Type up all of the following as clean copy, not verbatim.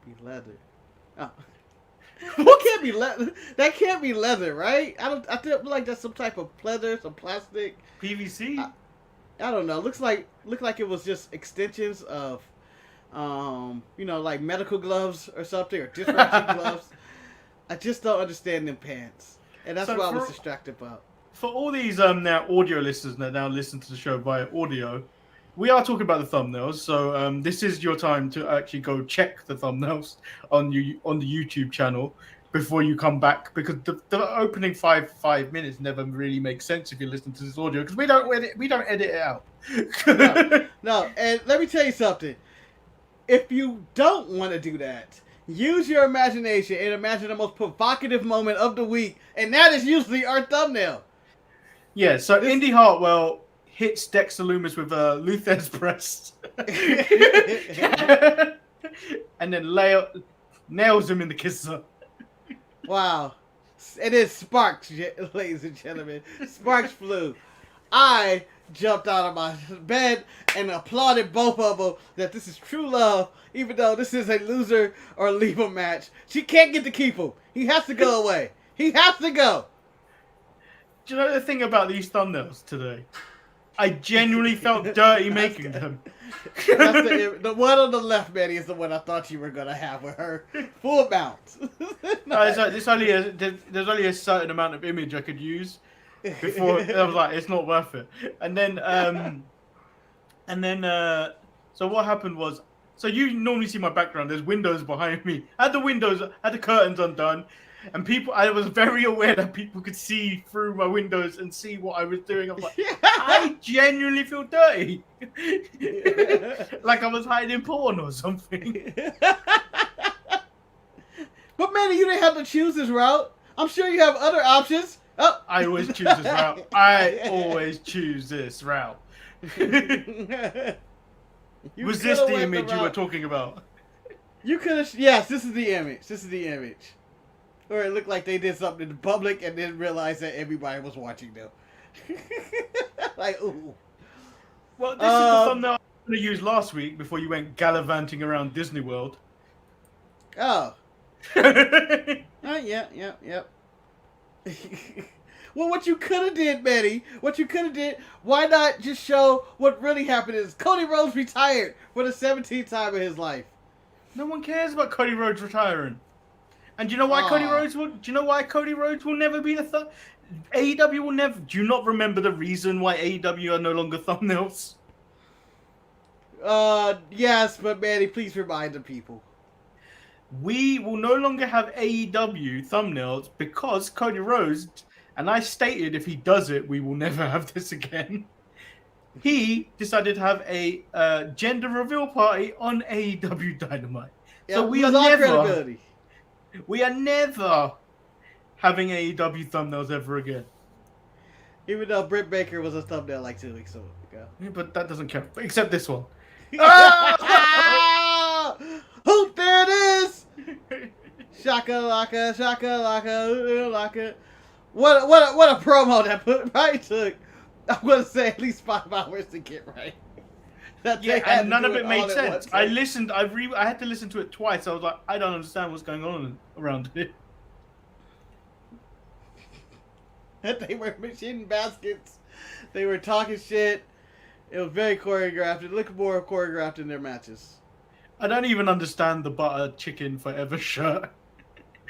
Be leather. Oh. What can't be leather? That can't be leather, right? I feel like that's some type of leather, some plastic. PVC? I don't know. Looked like it was just extensions of, like medical gloves or something, or dishwashing gloves. I just don't understand them pants, and that's what I was distracted about. For all these now audio listeners that now listen to the show via audio, we are talking about the thumbnails. So this is your time to actually go check the thumbnails on the YouTube channel before you come back, because the opening five minutes never really makes sense if you listen to this audio, because we don't edit it out. No, and let me tell you something. If you don't want to do that, use your imagination and imagine the most provocative moment of the week, and that is usually our thumbnail. Yeah, so Indy Hartwell hits Dexter Lumis with a Luther's press. And then nails him in the kisser. Wow. It is sparks, ladies and gentlemen. Sparks flew. I jumped out of my bed and applauded both of them that this is true love, even though this is a loser or leave him match. She can't get to keep him. He has to go away. He has to go. Do you know the thing about these thumbnails today? I genuinely felt dirty making them. The one on the left, Manny, is the one I thought you were going to have with her full mount. No, there's only a certain amount of image I could use before I was like, it's not worth it. And then so what happened was, so you normally see my background, there's windows behind me. I had the curtains undone, and I was very aware that people could see through my windows and see what I was doing. I was like, I genuinely feel dirty. Like I was hiding porn or something. But Manny, you didn't have to choose this route. I'm sure you have other options. Oh. I always choose this route. I always choose this route. Was this the image you were talking about? You could have. Yes, this is the image. Or it looked like they did something in public and didn't realize that everybody was watching them. Like, ooh. Well, this is the thumbnail I was going to use last week before you went gallivanting around Disney World. Oh. Yep. Well, what you could have did, Manny, why not just show what really happened is Cody Rhodes retired for the 17th time in his life. No one cares about Cody Rhodes retiring. And do you know why Cody Rhodes will? Do you know why Cody Rhodes will never be the AEW will never. Do you not remember the reason why AEW are no longer thumbnails? Yes, but Manny, please remind the people. We will no longer have AEW thumbnails because Cody Rhodes, and I stated if he does it, we will never have this again. He decided to have a gender reveal party on AEW Dynamite. Yeah, so we are never having AEW thumbnails ever again. Even though Britt Baker was a thumbnail like 2 weeks ago. Yeah, but that doesn't count. Except this one. Hoop, there it is! Shaka laka, laka. What a promo that probably took, I'm going to say, at least 5 hours to get right. Yeah, and none of it made sense. I listened, I had to listen to it twice. I was like, I don't understand what's going on around here. They were machine baskets. They were talking shit. It was very choreographed. It looked more choreographed in their matches. I don't even understand the butter chicken forever shirt.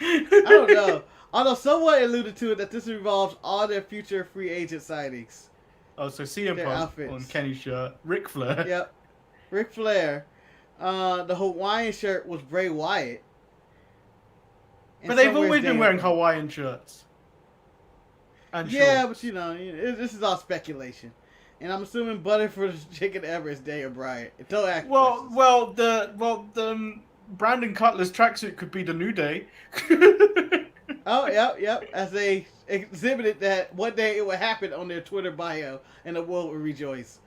I don't know. Although someone alluded to it that this involves all their future free agent signings. Oh, so CM Punk on Kenny's shirt. Ric Flair. Yep. Ric Flair. The Hawaiian shirt was Bray Wyatt. But they've always been wearing Hawaiian shirts. And yeah, shorts. but you know, this is all speculation. And I'm assuming butter for the chicken ever is Daniel Bryan. Well, the Brandon Cutler's tracksuit could be the New Day. Oh, yep. As they exhibited that one day it would happen on their Twitter bio, and the world would rejoice.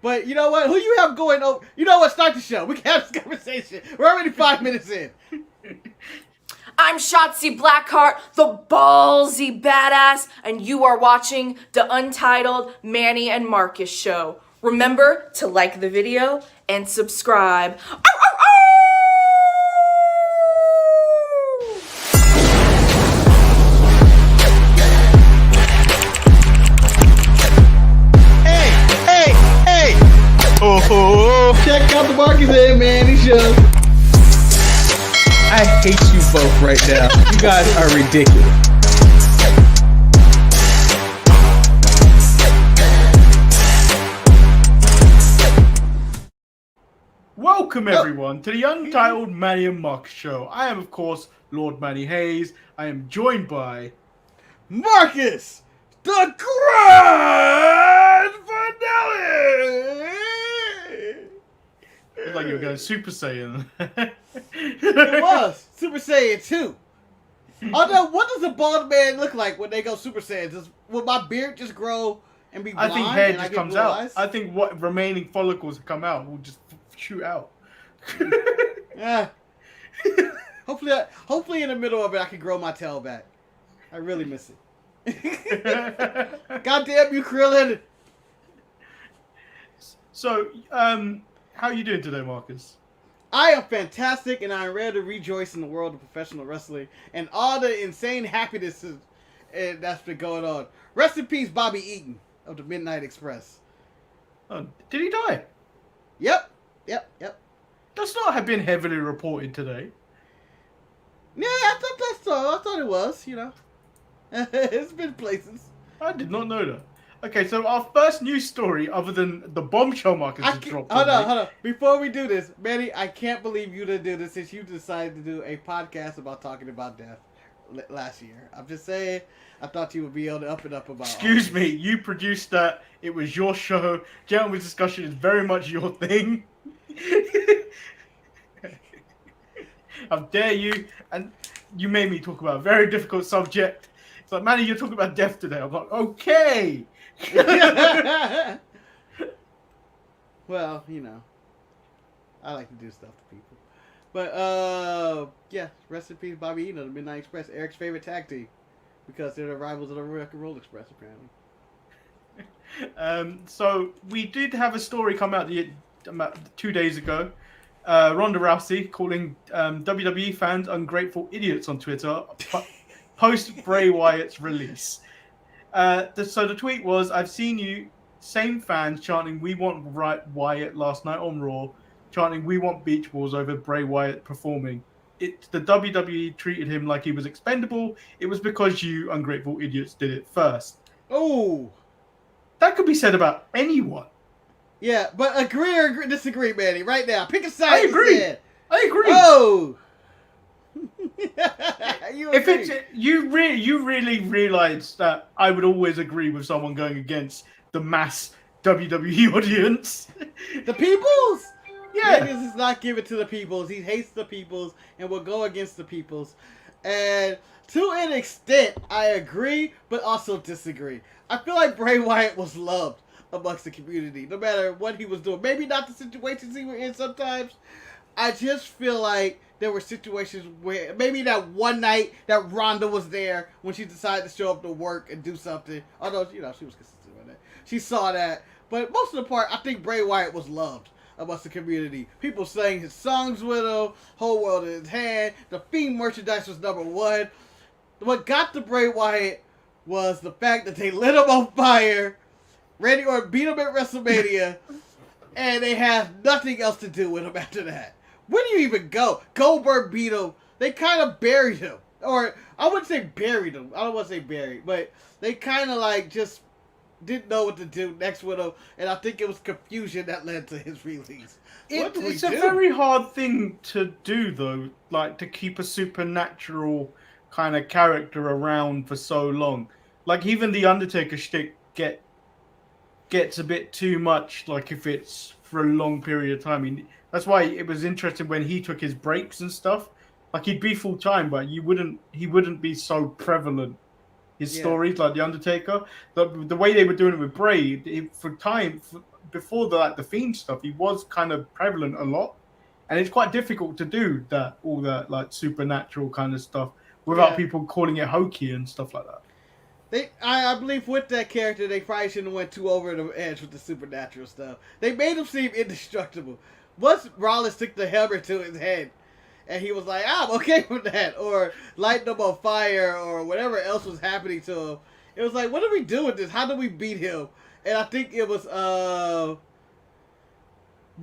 But you know what? Who you have going over? You know what? Start the show. We can have this conversation. We're already 5 minutes in. I'm Shotzi Blackheart, the ballsy badass, and you are watching the Untitled Manny and Marcus show. Remember to like the video and subscribe. Ow, ow, ow! I hate you both right now. You guys are ridiculous. Welcome everyone to the Untitled Manny and Marcus show. I am of course Lord Manny Hayes. I am joined by Marcus, the Grand Finale. It's like you were going Super Saiyan. It was Super Saiyan 2. Although, what does a bald man look like when they go Super Saiyan? Will my beard just grow and be blind? I think hair and just I get comes blue out. eyes? I think what remaining follicles come out will just shoot out. Yeah. Hopefully in the middle of it I can grow my tail back. I really miss it. Goddamn you, Krillin! So, how are you doing today, Marcus? I am fantastic, and I am ready to rejoice in the world of professional wrestling and all the insane happiness that's been going on. Rest in peace, Bobby Eaton of the Midnight Express. Oh, did he die? Yep. Does not have been heavily reported today. Yeah, I thought it was, you know. It's been places. I did not know that. Okay, so our first news story, other than the bombshell Marcus has dropped. Hold on. Before we do this, Manny, I can't believe you didn't do this since you decided to do a podcast about talking about death last year. I'm just saying, I thought you would be on the up and up about. Excuse me, you produced that. It was your show. Gentleman's discussion is very much your thing. How dare you? And you made me talk about a very difficult subject. It's like, Manny, you're talking about death today. I'm like, okay. Well, you know, I like to do stuff to people. But, yeah, rest in peace, Bobby Eaton of the Midnight Express, Eric's favorite tag team. Because they're the rivals of the Rock and Roll Express, apparently. So, we did have a story come out 2 days ago. Ronda Rousey calling WWE fans ungrateful idiots on Twitter post Bray Wyatt's release. So the tweet was, I've seen you, same fans chanting, we want Wyatt last night on Raw, chanting, we want beach balls over Bray Wyatt performing. The WWE treated him like he was expendable. It was because you ungrateful idiots did it first. Oh! That could be said about anyone. Yeah, but agree or disagree, Manny, right now. Pick a side. I agree. I agree. Oh! You if agree. it's you really realize that I would always agree with someone going against the mass WWE audience. The peoples? Yeah. Manny does not give it to the peoples. He hates the peoples and will go against the peoples. And to an extent, I agree, but also disagree. I feel like Bray Wyatt was loved amongst the community, no matter what he was doing. Maybe not the situations he were in sometimes. I just feel like there were situations where maybe that one night that Ronda was there when she decided to show up to work and do something. Although, you know, she was consistent with that. She saw that. But most of the part, I think Bray Wyatt was loved amongst the community. People sang his songs with him, whole world in his hand. The Fiend merchandise was #1. What got to Bray Wyatt was the fact that they lit him on fire. Randy Orton beat him at WrestleMania, and they have nothing else to do with him after that. Where do you even go? Goldberg beat him. They kind of buried him. Or, I wouldn't say buried him. I don't want to say buried. But they kind of like just didn't know what to do next with him. And I think it was confusion that led to his release. It's a very hard thing to do, though. Like, to keep a supernatural kind of character around for so long. Like, even the Undertaker shtick gets a bit too much, like, if it's for a long period of time. That's why it was interesting when he took his breaks and stuff. Like, he'd be full time, but he wouldn't be so prevalent. His stories, like the Undertaker, the way they were doing it with Bray, before the Fiend stuff, he was kind of prevalent a lot, and it's quite difficult to do all that like supernatural kind of stuff without people calling it hokey and stuff like that. I believe with that character, they probably shouldn't have went too over the edge with the supernatural stuff. They made him seem indestructible. Once Rollins took the hammer to his head, and he was like, I'm okay with that, or lighting him on fire, or whatever else was happening to him, it was like, what do we do with this? How do we beat him? And I think it was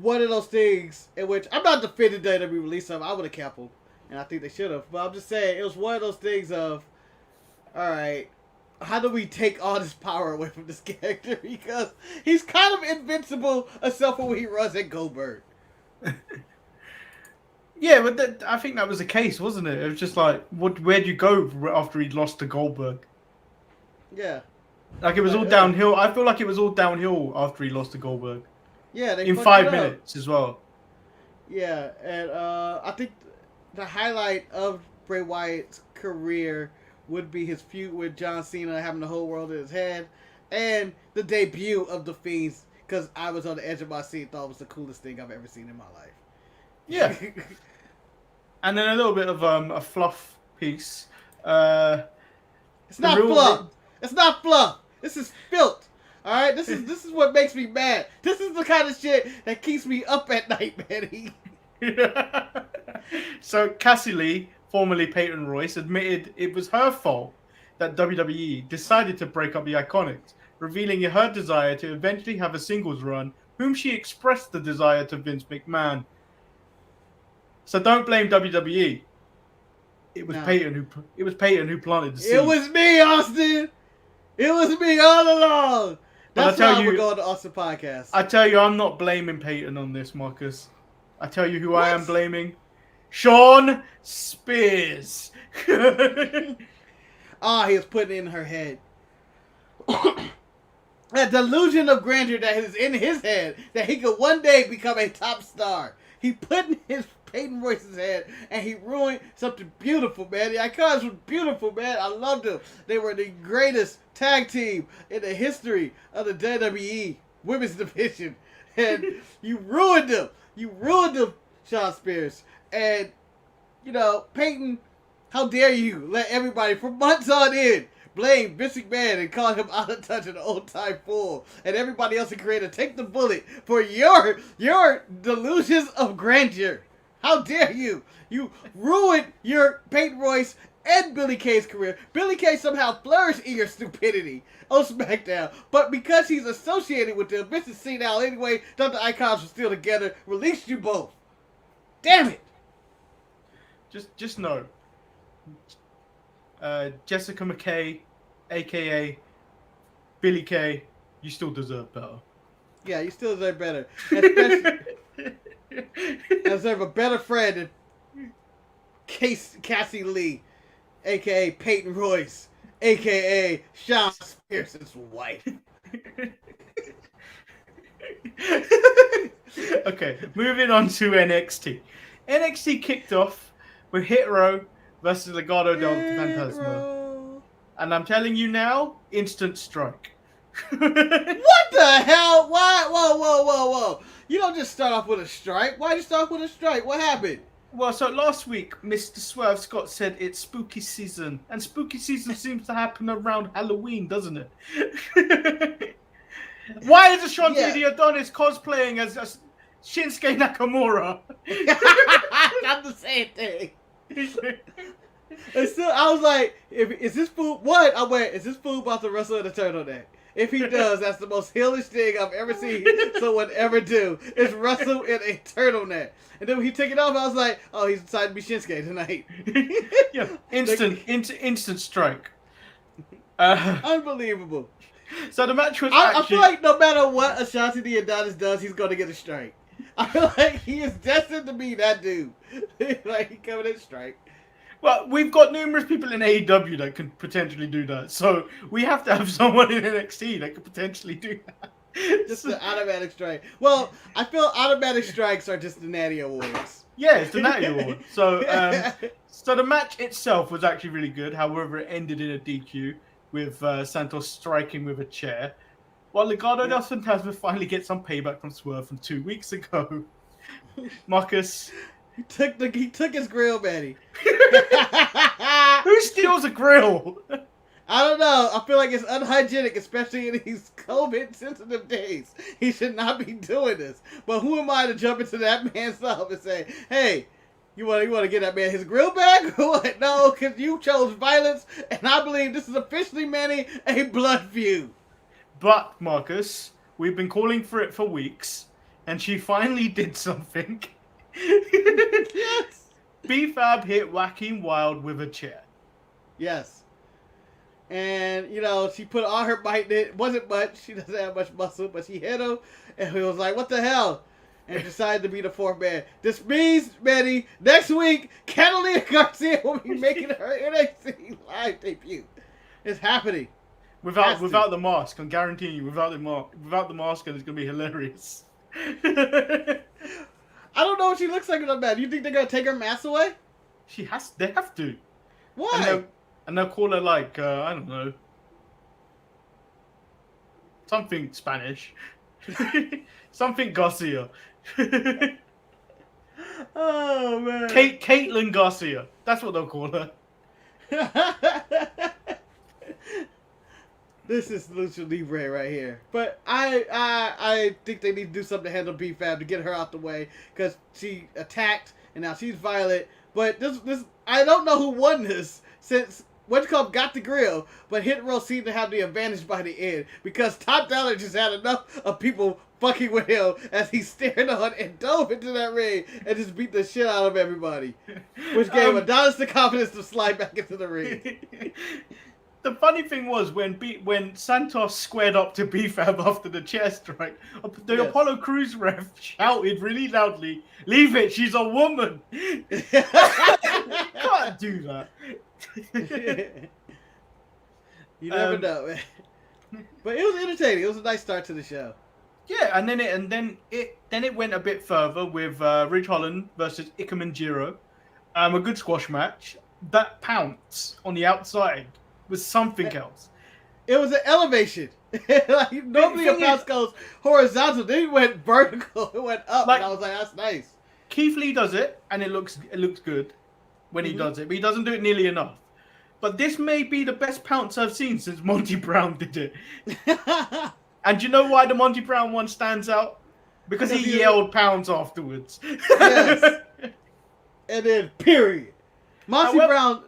one of those things in which, I'm not defending WWE release him, I would have kept him. and I think they should have. But I'm just saying, it was one of those things of, all right, how do we take all this power away from this character? Because he's kind of invincible, except for when he runs at Goldberg. Yeah, but I think that was the case, wasn't it? It was just like, where'd you go after he'd lost to Goldberg? Yeah. Like, it was all downhill. I feel like it was all downhill after he lost to Goldberg. Yeah, they in fucked 5 it up. minutes as well. Yeah, and I think the highlight of Bray Wyatt's career would be his feud with John Cena, having the whole world in his head, and the debut of The Fiends, because I was on the edge of my seat, thought it was the coolest thing I've ever seen in my life. Yeah. And then a little bit of a fluff piece. It's not fluff. It's not fluff. This is filth. All right, this is what makes me mad. This is the kind of shit that keeps me up at night, Manny. So Cassie Lee, formerly Peyton Royce, admitted it was her fault that WWE decided to break up the Iconics, revealing her desire to eventually have a singles run, whom she expressed the desire to Vince McMahon. So don't blame WWE. It was Peyton who planted the seed. It was me, Austin. It was me all along. That's why we're going to Austin Podcast. I tell you, I'm not blaming Peyton on this, Marcus. I tell you who I am blaming. Sean Spears. He was putting it in her head. That delusion of grandeur that is in his head, that he could one day become a top star. He put in his Peyton Royce's head, and he ruined something beautiful, man. The Icons were beautiful, man. I loved them. They were the greatest tag team in the history of the WWE women's division. And you ruined them. You ruined them, Sean Spears. And, you know, Peyton, how dare you let everybody, for months on end, blame Vince McMahon and call him out of touch and old-time fool. And everybody else in creative take the bullet for your delusions of grandeur. How dare you? You ruined your Peyton Royce and Billy Kay's career. Billy Kay somehow flourished in your stupidity on SmackDown. But because he's associated with them, Vince is senile anyway, thought the Icons were still together, released you both. Damn it. Just know. Jessica McKay, a.k.a. Billy Kay, you still deserve better. Yeah, you still deserve better. Especially... I deserve a better friend than Cassie Lee, a.k.a. Peyton Royce, a.k.a. Sean Spears' wife. Okay, moving on to NXT. NXT kicked off with Hit Row versus Legado del Fantasma. And I'm telling you now, instant strike. What the hell? Why? Whoa. You don't just start off with a strike. Why'd you start off with a strike? What happened? Well, so last week, Mr. Swerve Scott said it's spooky season. And spooky season seems to happen around Halloween, doesn't it? Why is Ashanti the Adonis cosplaying as Shinsuke Nakamura? Not the same thing. And still, I was like, is this fool? What? I went, is this fool about to wrestle in a turtleneck? If he does, that's the most hellish thing I've ever seen someone ever do, is wrestle in a turtleneck. And then when he took it off, I was like, oh, he's decided to be Shinsuke tonight. Yeah, instant strike. Unbelievable. So the match was I feel like no matter what Ashanti the Adonis does, he's going to get a strike. I feel like he is destined to be that dude. Like, he coming in strike. Well, we've got numerous people in AEW that could potentially do that. So we have to have someone in NXT that could potentially do that. Just an automatic strike. Well, I feel automatic strikes are just the Natty Awards. Yeah, it's the Natty Award. So, so the match itself was actually really good. However, it ended in a DQ with Santos striking with a chair. While Legado del Fantasma finally gets some payback from Swerve from 2 weeks ago. Marcus... He took his grill, Manny. Who steals a grill? I don't know. I feel like it's unhygienic, especially in these COVID-sensitive days. He should not be doing this. But who am I to jump into that man's stuff and say, hey, you want to get that man his grill back? Or what? No, because you chose violence, and I believe this is officially, Manny, a blood feud. But, Marcus, we've been calling for it for weeks, and she finally did something. Yes. B-Fab hit Whacking Wild with a chair. Yes. And, you know, she put all her might in it. Wasn't much. She doesn't have much muscle, but she hit him. And he was like, what the hell? And decided to be the fourth man. This means, Manny, next week, Catalina Garcia will be making her NXT live debut. It's happening. Without the mask, I'm guaranteeing you, without the mask, and it's going to be hilarious. I don't know what she looks like in the mask. You think they're going to take her mask away? They have to. Why? And they'll call her like, I don't know, something Spanish. Something Garcia. Oh, man. Caitlin Garcia. That's what they'll call her. This is Lucha Libre right here. But I think they need to do something to handle B-Fab to get her out the way. Because she attacked, and now she's violent. But this I don't know who won this, since What's Called got the grill, but Hit Row seemed to have the advantage by the end. Because Top Dollar just had enough of people fucking with him as he stared on and dove into that ring and just beat the shit out of everybody. Which gave Adonis the confidence to slide back into the ring. The funny thing was when Santos squared up to B-Fab after the chair strike, the Apollo Crews ref shouted really loudly, "Leave it, she's a woman." You can't do that. You never know, man. But it was entertaining. It was a nice start to the show. Yeah, and then it went a bit further with Ridge Holland versus Ikemen Jiro. A good squash match. That pounce on the outside was something else. It was an elevation. Like, normally a pounce goes horizontal. Then it went vertical. It went up, and I was like, that's nice. Keith Lee does it, and it looks good when he does it, but he doesn't do it nearly enough. But this may be the best pounce I've seen since Monty Brown did it. And do you know why the Monty Brown one stands out? Because he yelled pounds afterwards. Yes. And then, period. Monty Brown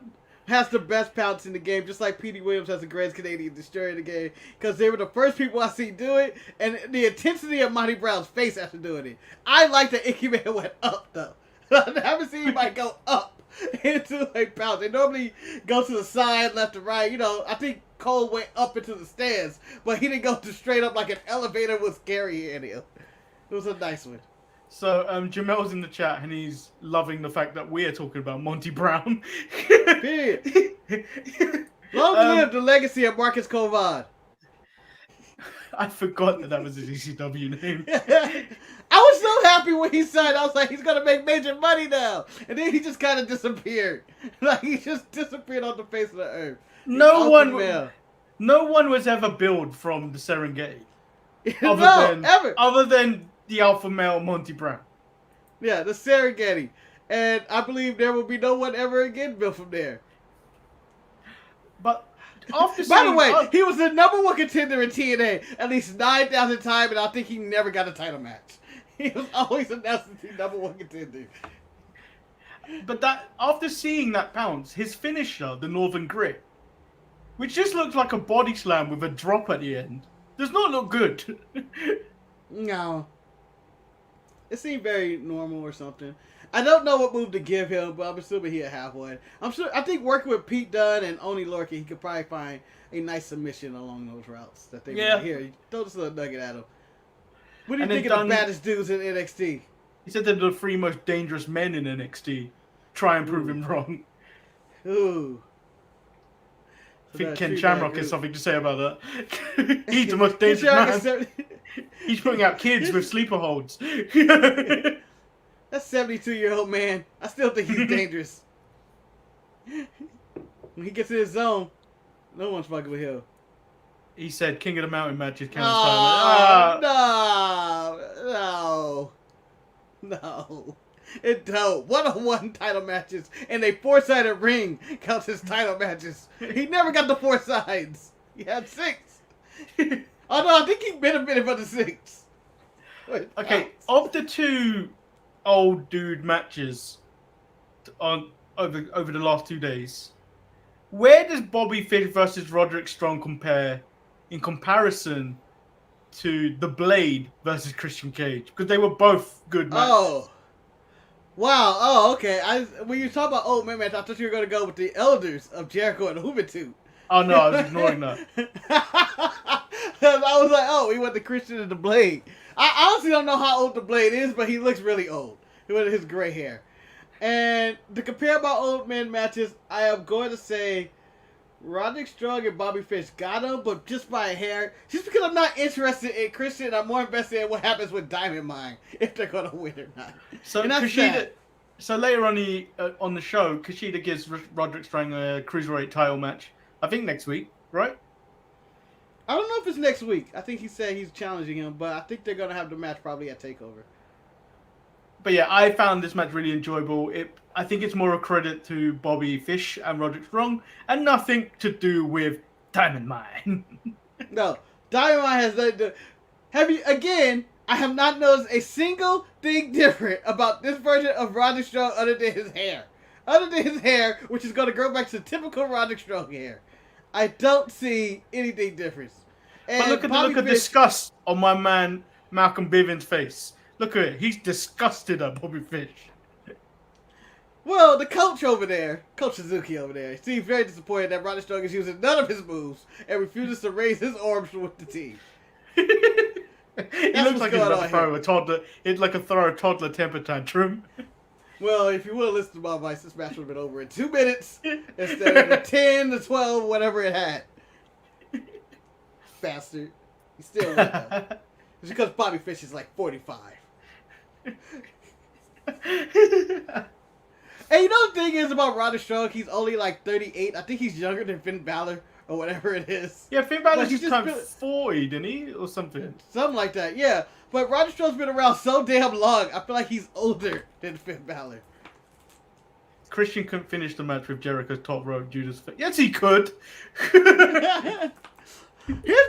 has the best pounce in the game, just like Petey Williams has the greatest Canadian destroyer in the game, because they were the first people I see do it, and the intensity of Monty Brown's face after doing it. I like that Icky Man went up, though. I haven't seen anybody go up into a pounce. They normally go to the side, left to right. You know, I think Cole went up into the stairs, but he didn't go to straight up like an elevator was scary in him. It was a nice one. So Jamel's in the chat and he's loving the fact that we're talking about Monty Brown. Long live the legacy of Marcus Kovad. I forgot that was his ECW name. I was so happy when he signed. I was like, he's gonna make major money now, and then he just kind of disappeared. Like he just disappeared on the face of the earth. No one was ever billed from the Serengeti. Other than the alpha male Monty Brown. Yeah, the Serengeti. And I believe there will be no one ever again built from there. But after by the way, he was the ¡1 contender in TNA at least 9,000 times, and I think he never got a title match. He was always announced as the #1 contender. But that after seeing that pounce, his finisher, the Northern Grip, which just looks like a body slam with a drop at the end, does not look good. No. It seemed very normal or something. I don't know what move to give him, but I'm assuming he'll have one. I think working with Pete Dunne and Oni Lorcan, he could probably find a nice submission along those routes that they want to hear. Throw this little nugget at him. What do you think of the baddest dudes in NXT? He said they're the 3 most dangerous men in NXT. Try and prove him wrong. Ooh. I think Ken Shamrock has something to say about that. He's the most dangerous man. He's putting out kids with sleeper holds. That's 72-year-old man. I still think he's dangerous. When he gets in his zone, no one's fucking with him. He said King of the Mountain matches count as No. It don't. 1-on-1 title matches and a 4-sided ring counts as title matches. He never got the 4 sides. He had 6. Oh no, I think he benefited for the 6. Okay, of the 2 old dude matches over the last 2 days, where does Bobby Fish versus Roderick Strong compare in comparison to The Blade versus Christian Cage? Because they were both good matches. Oh. Wow. Oh, okay. When you talk about old men match, I thought you were going to go with the elders of Jericho and Juventud. Oh no, I was ignoring that. I was like, oh, he went to Christian and the Blade. I honestly don't know how old the Blade is, but he looks really old with his gray hair. And to compare about old men matches, I am going to say Roderick Strong and Bobby Fish got him, but just by a hair. Just because I'm not interested in Christian, I'm more invested in what happens with Diamond Mine, if they're going to win or not. So Kushida, so later on the show, Kushida gives Roderick Strong a cruiserweight title match. I think next week, right? I don't know if it's next week. I think he said he's challenging him, but I think they're going to have the match probably at TakeOver. But yeah, I found this match really enjoyable. I think it's more a credit to Bobby Fish and Roderick Strong, and nothing to do with Diamond Mine. No, Diamond Mine has nothing to do. I have not noticed a single thing different about this version of Roderick Strong other than his hair. Other than his hair, which is going to grow back to typical Roderick Strong hair. I don't see anything different. And but look at the look of disgust on my man Malcolm Bivens' face. Look at it. He's disgusted at Bobby Fish. Well, the coach over there, Coach Suzuki over there, seems very disappointed that Roderick Strong is using none of his moves and refuses to raise his arms with the team. He looks like he's about to throw a toddler. It's like a toddler temper tantrum. Well, if you would have listened to my advice, this match would have been over in 2 minutes instead of the 10 to 12, whatever it had. Bastard. He still won, though. It's because Bobby Fish is like 45. And you know the thing is about Roderick Strong, he's only like 38. I think he's younger than Finn Balor or whatever it is. Yeah, Finn Balor just turned 40, didn't he? Or something. Something like that, yeah. But Roderick Strong's been around so damn long, I feel like he's older than Finn Balor. Christian couldn't finish the match with Jericho's top rope Judas. Yes, he could. Here's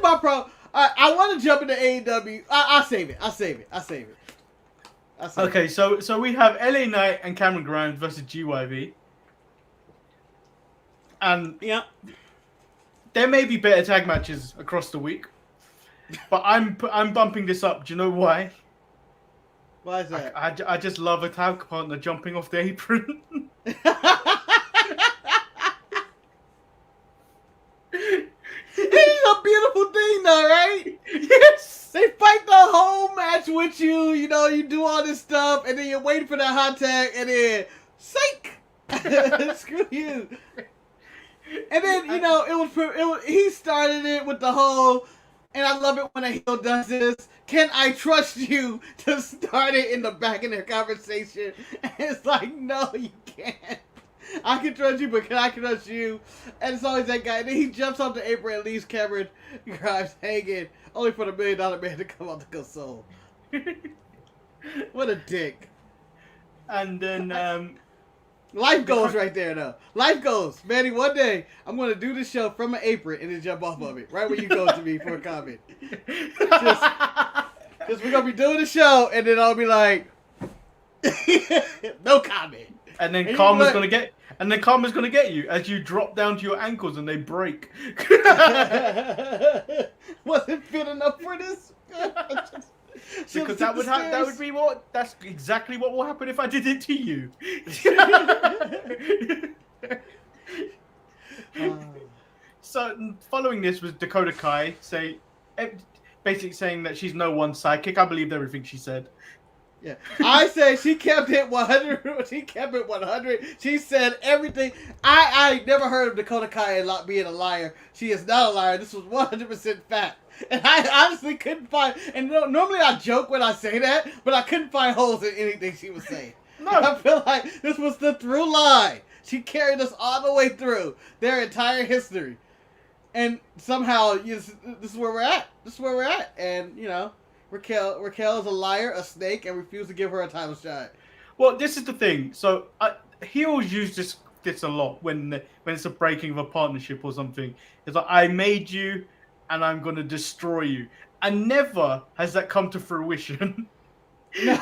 my problem. I want to jump into AEW. I'll save it. Okay, so we have LA Knight and Cameron Grimes versus GYV. And yeah, there may be better tag matches across the week, but I'm bumping this up. Do you know why? Why is that? I just love a tag partner jumping off the apron. It's a beautiful thing, though, right? Yes. They fight the whole match with you. You know, you do all this stuff, and then you're waiting for that hot tag, and then psych. Screw you. And then you know it was he started it with the whole, and I love it when a heel does this. Can I trust you to start it in the back of their conversation? And it's like, no, you can't. I can trust you, but can I trust you? And it's always that guy. And then he jumps off the apron and leaves Cameron Grimes hanging, only for the $1 million man to come out to console. What a dick. And then life goes right there, though. Life goes. Manny, one day, I'm going to do this show from an apron and then jump off of it. Right where you go to me for a comment. Just we're going to be doing the show, and then I'll be like, no comment. And then Karma's going to get... And then Karma's going to get you as you drop down to your ankles and they break. Wasn't fit enough for this? Because that's exactly what will happen if I did it to you. So following this was Dakota Kai basically saying that she's no one's sidekick. I believed everything she said. Yeah, I said she kept it 100. She kept it 100. She said everything. I never heard of Dakota Kai being a liar. She is not a liar. This was 100% fact. And I honestly couldn't find. And normally I joke when I say that, but I couldn't find holes in anything she was saying. No, I feel like this was the through line. She carried us all the way through their entire history, and somehow this is where we're at. This is where we're at, and you know. Raquel is a liar, a snake, and refused to give her a title shot. Well, this is the thing. So heels use this a lot when it's a breaking of a partnership or something. It's like, I made you, and I'm going to destroy you. And never has that come to fruition. No.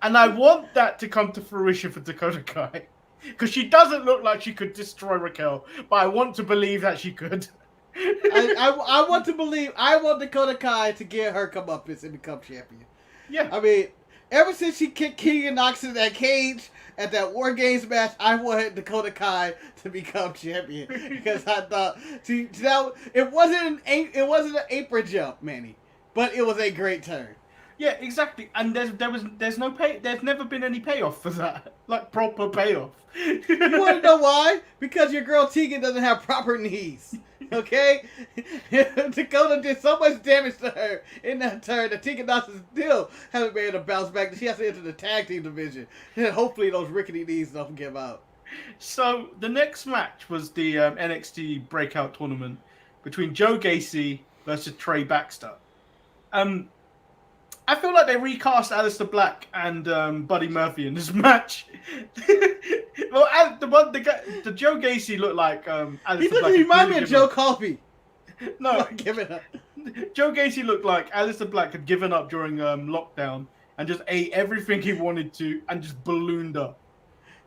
And I want that to come to fruition for Dakota Kai. Because she doesn't look like she could destroy Raquel, but I want to believe that she could. I want to believe. I want Dakota Kai to get her comeuppance and become champion. Yeah. I mean, ever since she kicked Keegan Knox in that cage at that War Games match, I wanted Dakota Kai to become champion because I thought it wasn't an apron jump, Manny, but it was a great turn. Yeah, exactly. And there's no pay. There's never been any payoff for that, like proper payoff. You want to know why? Because your girl Tegan doesn't have proper knees. Okay, Dakota did so much damage to her in that turn that Tegan Knox still haven't been able to bounce back. She has to enter the tag team division, and hopefully those rickety knees don't give out. So the next match was the NXT Breakout Tournament between Joe Gacy versus Trey Baxter. I feel like they recast Aleister Black and Buddy Murphy in this match. Well, the Joe Gacy looked like Aleister Black. He remind me of Joe Coffey. No, give it up. Joe Gacy looked like Aleister Black had given up during lockdown and just ate everything he wanted to and just ballooned up.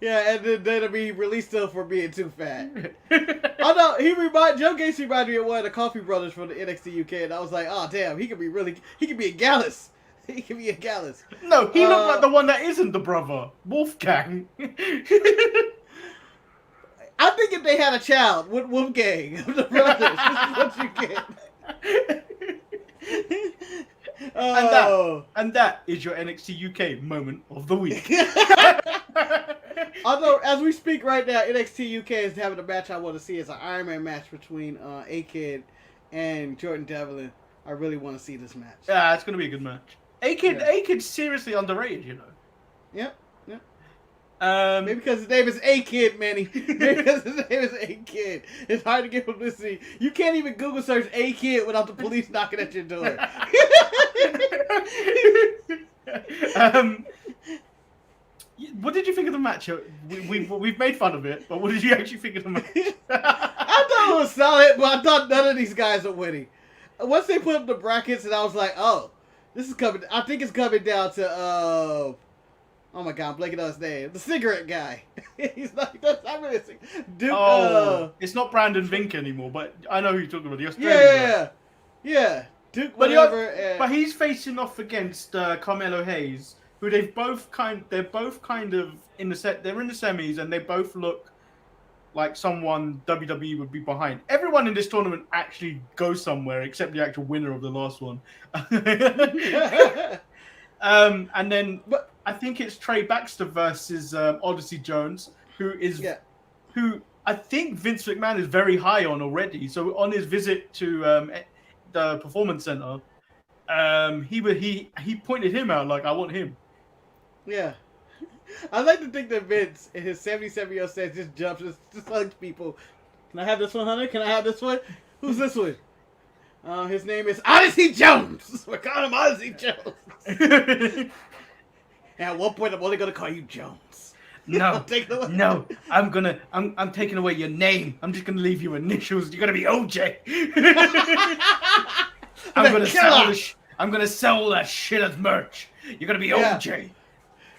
Yeah, and then be released still for being too fat. I know Joe Gacy reminded me of one of the Coffey brothers from the NXT UK, and I was like, oh damn, he could be a Gallus. He could be a Gallus. No, he looked like the one that isn't the brother, Wolfgang. I think if they had a child with Wolfgang of the brothers, this is what you get. And that is your NXT UK moment of the week. Although, as we speak right now, NXT UK is having a match I want to see. It's an Iron Man match between A-Kid and Jordan Devlin. I really want to see this match. Yeah, it's going to be a good match. A-Kid's seriously underrated, you know. Yep. Maybe Maybe because his name is A-Kid, Manny. Maybe because his name is A-Kid. It's hard to get publicity. You can't even Google search A-Kid without the police knocking at your door. What did you think of the match? We've made fun of it, but what did you actually think of the match? I thought it was solid, but I thought none of these guys are winning. Once they put up the brackets, and I was like, oh, this is coming. I think it's coming down to, oh my God, I'm blanking on his name. The cigarette guy. He's not really a cigarette. Duke, it's not Brandon Vink anymore, but I know who you're talking about. The Australian guy. Yeah. Duke, whatever. But he's facing off against Carmelo Hayes, who they're both kind of in the set. They're in the semis, and they both look like someone WWE would be behind. Everyone in this tournament actually goes somewhere except the actual winner of the last one. And then I think it's Trey Baxter versus Odyssey Jones, who I think Vince McMahon is very high on already. So on his visit to the Performance Center, he pointed him out like, I want him. Yeah. I like to think that Vince, in his 77-year-old stage, just jumps, just hugs people. Can I have this one, Hunter? Can I have this one? Who's this one? His name is Odyssey Jones. We're calling him Odyssey Jones. And at one point, I'm only gonna call you Jones. No, I'm taking away your name. I'm just gonna leave you initials. You're gonna be OJ. I'm gonna sell that shit as merch. You're gonna be OJ.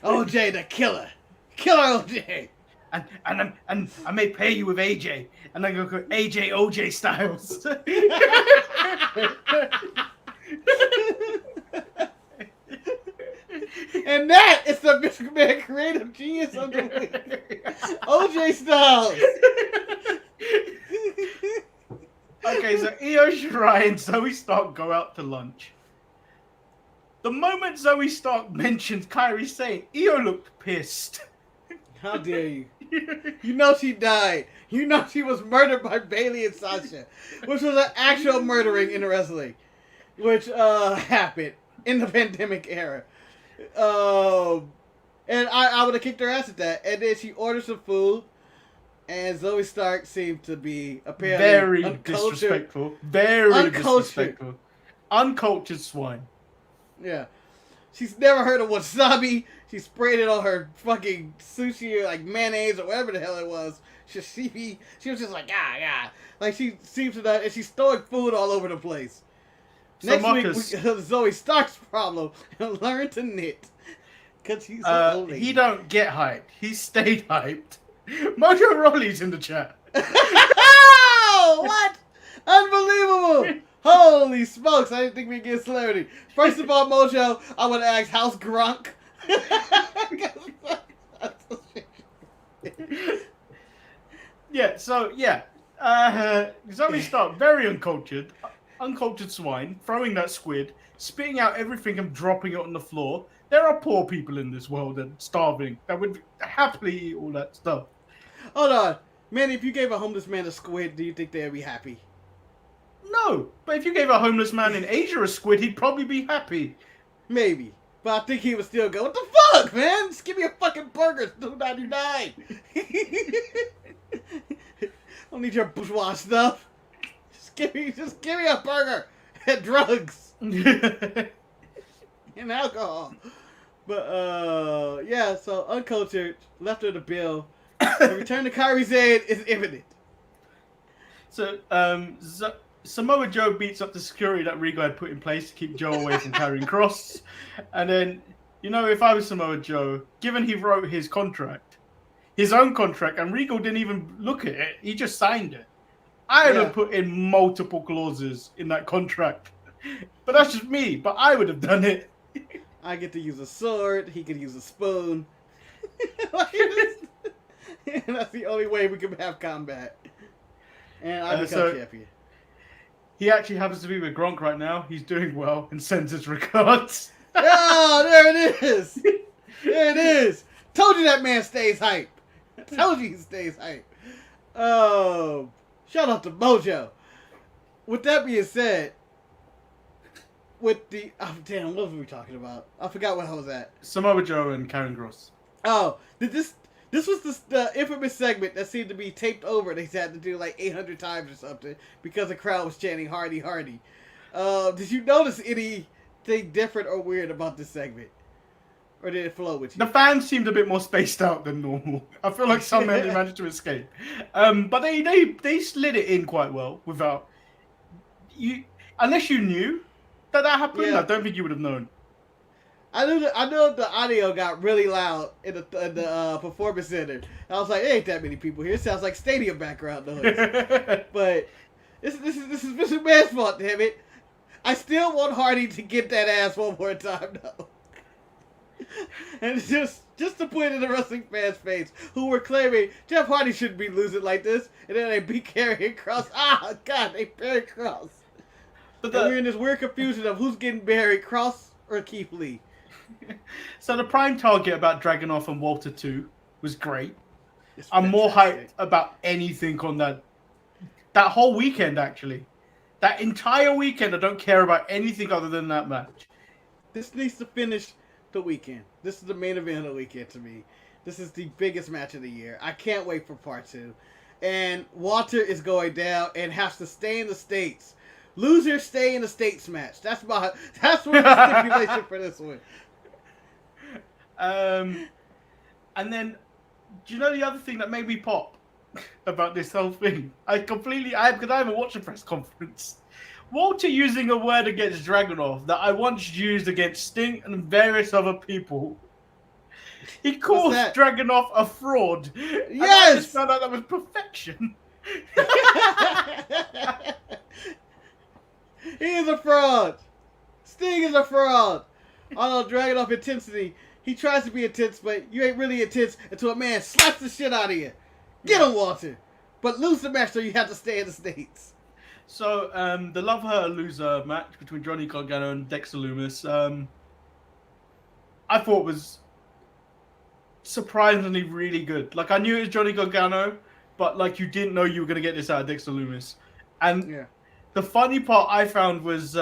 OJ the killer. Killer OJ. And I may pay you with AJ. And I'm going to go AJ OJ Styles. And that is the Mr. Man creative genius of the week. OJ Styles. Okay, so Io Shirai and Zoe Stark go out to lunch. The moment Zoe Stark mentions Kairi Sane, Io looked pissed. How dare you? You know she died. You know she was murdered by Bayley and Sasha, which was an actual murdering in wrestling, which happened in the pandemic era. And I would have kicked her ass at that. And then she ordered some food, and Zoe Stark seemed to be apparently very disrespectful. Very disrespectful. Uncultured swine. Yeah. She's never heard of wasabi. She sprayed it on her fucking sushi or like mayonnaise or whatever the hell it was. She was just like, ah. Like she seems to that, and she's throwing food all over the place. So Next Marcus, week, Zoe Stark's problem and learn to knit. Because he's so old. He don't get hyped. He stayed hyped. Mojo Rawley's in the chat. Oh, what? Unbelievable. Holy smokes, I didn't think we'd get celebrity. First of all, Mojo, I would ask, how's Gronk? Zoe Stark, very uncultured swine, throwing that squid, spitting out everything and dropping it on the floor. There are poor people in this world and starving that would happily eat all that stuff. Hold on. Manny, if you gave a homeless man a squid, do you think they'd be happy? No, but if you gave a homeless man in Asia a squid, he'd probably be happy. Maybe. But I think he would still go, what the fuck, man? Just give me a fucking burger. It's $2.99. Don't need your bourgeois stuff. Just give me a burger and drugs. And alcohol. But, yeah, so uncultured, left of the bill. The return to Kairi Sane is imminent. So, Samoa Joe beats up the security that Regal had put in place to keep Joe away from carrying Cross. And then, if I was Samoa Joe, given he wrote his own contract, and Regal didn't even look at it, he just signed it. I would have put in multiple clauses in that contract. But that's just me, but I would have done it. I get to use a sword, he could use a spoon. And that's the only way we can have combat. And I become champion. He actually happens to be with Gronk right now. He's doing well and sends his regards. Oh, there it is. There it is. Told you that man stays hype. Told you he stays hype. Oh, shout out to Mojo. With that being said, what was we talking about? I forgot what I was at. Samoa Joe and Karen Cross. Oh, this was the infamous segment that seemed to be taped over. They had to do like 800 times or something because the crowd was chanting Hardy, Hardy. Did you notice anything different or weird about this segment? Or did it flow with you? The fans seemed a bit more spaced out than normal. I feel like some men managed to escape. But they slid it in quite well without... Unless you knew that happened, I don't think you would have known. I know the audio got really loud in the performance center. I was like, there ain't that many people here. It sounds like stadium background noise. But this is Mr. Man's fault, damn it. I still want Hardy to get that ass one more time, though. And just to put it in the wrestling fans' face, who were claiming Jeff Hardy shouldn't be losing like this, and then they beat Karrion Kross. Ah, God, they buried Kross. But we're in this weird confusion of who's getting buried, Kross or Keith Lee. So the prime target about Dragunov and Walter 2 was great. I'm more hyped about anything on that whole weekend, actually. That entire weekend, I don't care about anything other than that match. This needs to finish the weekend. This is the main event of the weekend to me. This is the biggest match of the year. I can't wait for part 2. And Walter is going down and has to stay in the States. Losers stay in the States match. That's what the stipulation for this one. And then, do you know the other thing that made me pop about this whole thing? Because I haven't watched a press conference. Walter using a word against Dragunov that I once used against Sting and various other people. He calls Dragunov a fraud. Yes! I just found out that was perfection. He is a fraud. Sting is a fraud. Although Dragunov intensity, he tries to be intense, but you ain't really intense until a man slaps the shit out of you. Get him, Walter. But lose the match so you have to stay in the States. So, the Love Her Loser match between Johnny Gargano and Dexter Lumis, I thought was surprisingly really good. Like, I knew it was Johnny Gargano, but, like, you didn't know you were going to get this out of Dexter Lumis. And the funny part I found was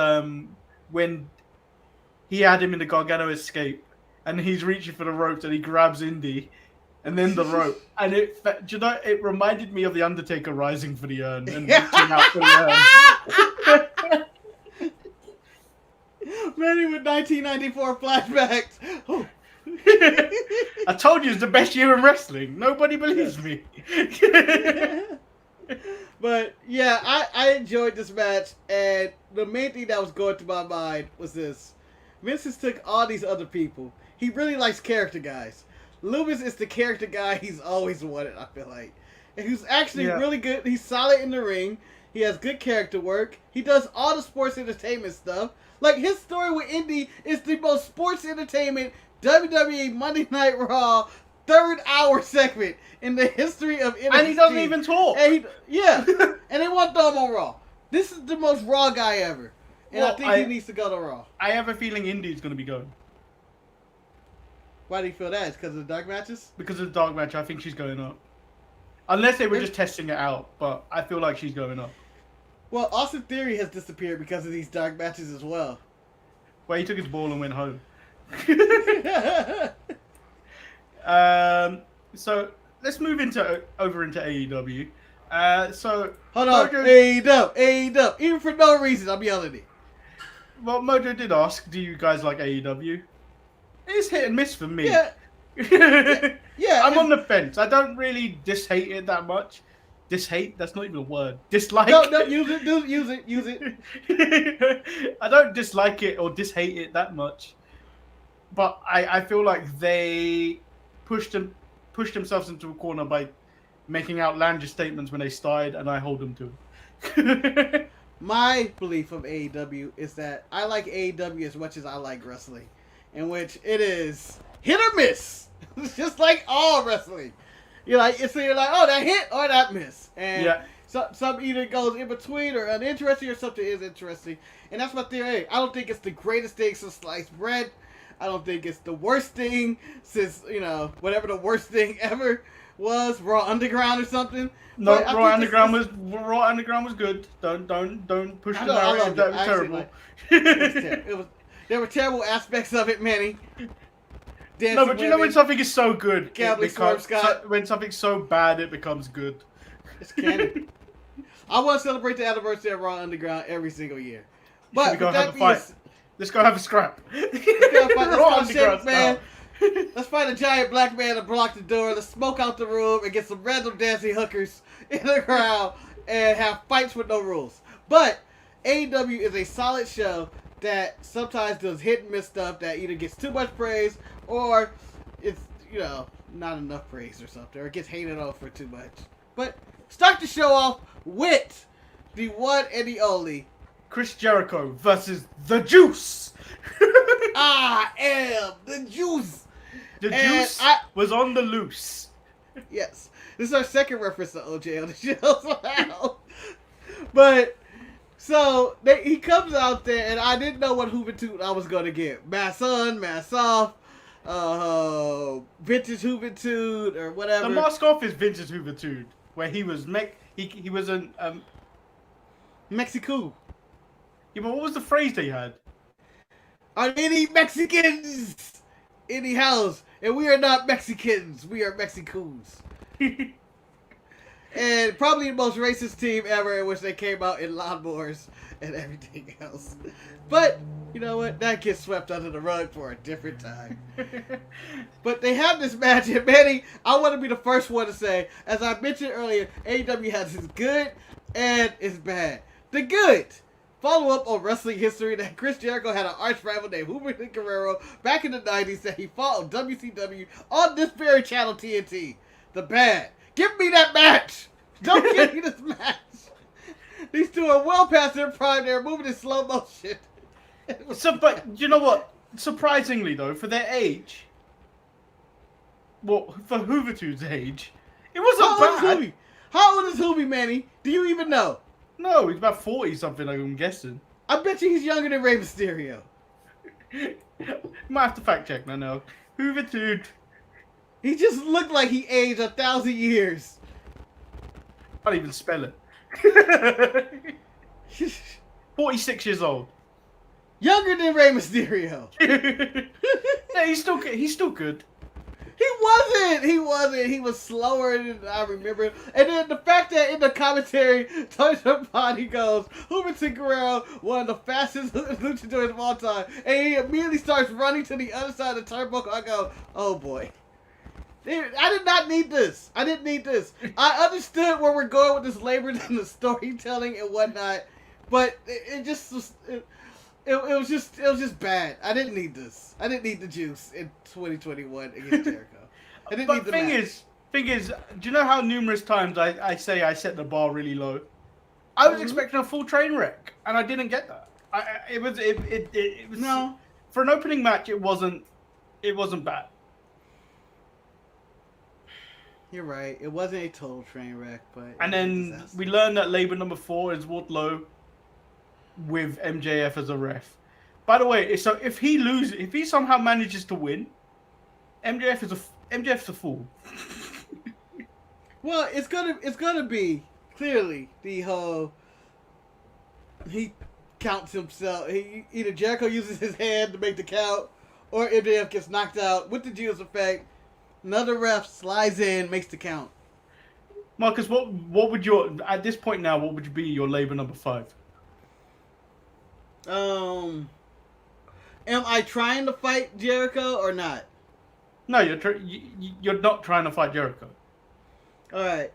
when he had him in the Gargano escape, and he's reaching for the ropes, and he grabs Indy, and then the rope, and it reminded me of the Undertaker rising for the urn and reaching out for the urn. Manny with 1994 flashbacks. Oh. I told you it's the best year in wrestling. Nobody believes me. But yeah, I enjoyed this match, and the main thing that was going through my mind was this: Vince has took all these other people. He really likes character guys. Lumis is the character guy he's always wanted, I feel like. And he's actually really good. He's solid in the ring. He has good character work. He does all the sports entertainment stuff. Like, his story with Indy is the most sports entertainment WWE Monday Night Raw 3rd hour segment in the history of NXT. And he doesn't even talk. And and they want to throw him on Raw. This is the most Raw guy ever. And Well, I think he needs to go to Raw. I have a feeling Indy's going to be going. Why do you feel that? It's because of the dark matches? Because of the dark match, I think she's going up. Unless they were just testing it out, but I feel like she's going up. Well, Austin Theory has disappeared because of these dark matches as well. Well, he took his ball and went home. So let's move over into AEW. Hold on, AEW, even for no reason, I'm yelling it. Well, Mojo did ask, do you guys like AEW? It's hit and miss for me. Yeah. I'm on the fence. I don't really dishate it that much. Dishate? That's not even a word. Dislike? No, use it. I don't dislike it or dishate it that much. But I feel like they pushed themselves into a corner by making outlandish statements when they started, and I hold them to it. My belief of AEW is that I like AEW as much as I like wrestling, in which it is hit or miss. It's just like all wrestling. You're like, oh, that hit or that miss. And some either goes in between or uninteresting or something is interesting. And that's my theory. I don't think it's the greatest thing since sliced bread. I don't think it's the worst thing since, whatever the worst thing ever was, Raw Underground or something. No, Raw Underground was good. Don't push the narrative. That was terrible. There were terrible aspects of it, Manny. No, but you know when something is so good, when something's so bad, it becomes good. It's canon. I want to celebrate the anniversary of Raw Underground every single year. But Should we go have a fight? Let's go have a scrap. Let's fight a giant black man to block the door. Let's smoke out the room and get some random dancing hookers in the crowd and have fights with no rules. But AEW is a solid show that sometimes does hit and miss stuff that either gets too much praise or it's, not enough praise or something, or it gets hated on for too much. But start the show off with the one and the only Chris Jericho versus The Juice. I am the Juice. The Juice was on the loose. Yes. This is our second reference to OJ on the show somehow. But, so, he comes out there, and I didn't know what Juventud I was going to get. Mass on, mass off, vintage Juventud, or whatever. The mask off is vintage Juventud, where he was he was an Mexico. Yeah, but what was the phrase they had? Are any Mexicans in the house? And we are not Mexicans. We are Mexicans. And probably the most racist team ever, in which they came out in lawnmowers and everything else. But, you know what? That gets swept under the rug for a different time. But they have this match, and Manny, I want to be the first one to say, as I mentioned earlier, AEW has its good and its bad. The good. Follow up on wrestling history that Chris Jericho had an arch rival named Humberto Guerrero back in the 90s that he fought on WCW on this very channel TNT. The bad. Give me that match. Don't give me this match. These two are well past their prime. They're moving in slow motion. But you know what? Surprisingly though, for their age, for Huvitud's age, it wasn't bad. How old is Hubie, Manny? Do you even know? No, he's about 40-something, I'm guessing. I bet you he's younger than Rey Mysterio. Might have to fact check now. Huvitude. He just looked like he aged 1,000 years. Can't even spell it. 46 years old. Younger than Rey Mysterio. Yeah, he's still good. He wasn't. He was slower than I remember. And then the fact that in the commentary, Tony Schiavone goes, Humberto Guerrero, one of the fastest luchadors of all time. And he immediately starts running to the other side of the turnbuckle. I go, oh boy. I did not need this. I didn't need this. I understood where we're going with this labor and the storytelling and whatnot. But it was just bad. I didn't need this. I didn't need the juice in 2021 against Jericho. I didn't need the thing is, do you know how numerous times I say I set the bar really low? I was expecting a full train wreck, and I didn't get that. It was no, for an opening match. It wasn't it wasn't bad. You're right. It wasn't a total train wreck, but... And then we learned that Labor number 4 is Wardlow with MJF as a ref. By the way, so if he somehow manages to win, MJF's a fool. Well, it's gonna be clearly the whole... He counts himself. Either Jericho uses his hand to make the count, or MJF gets knocked out with the Judas effect. Another ref slides in, makes the count. Marcus, what would at this point now, what would be your Labor number 5? Am I trying to fight Jericho or not? No, you're not trying to fight Jericho. Alright.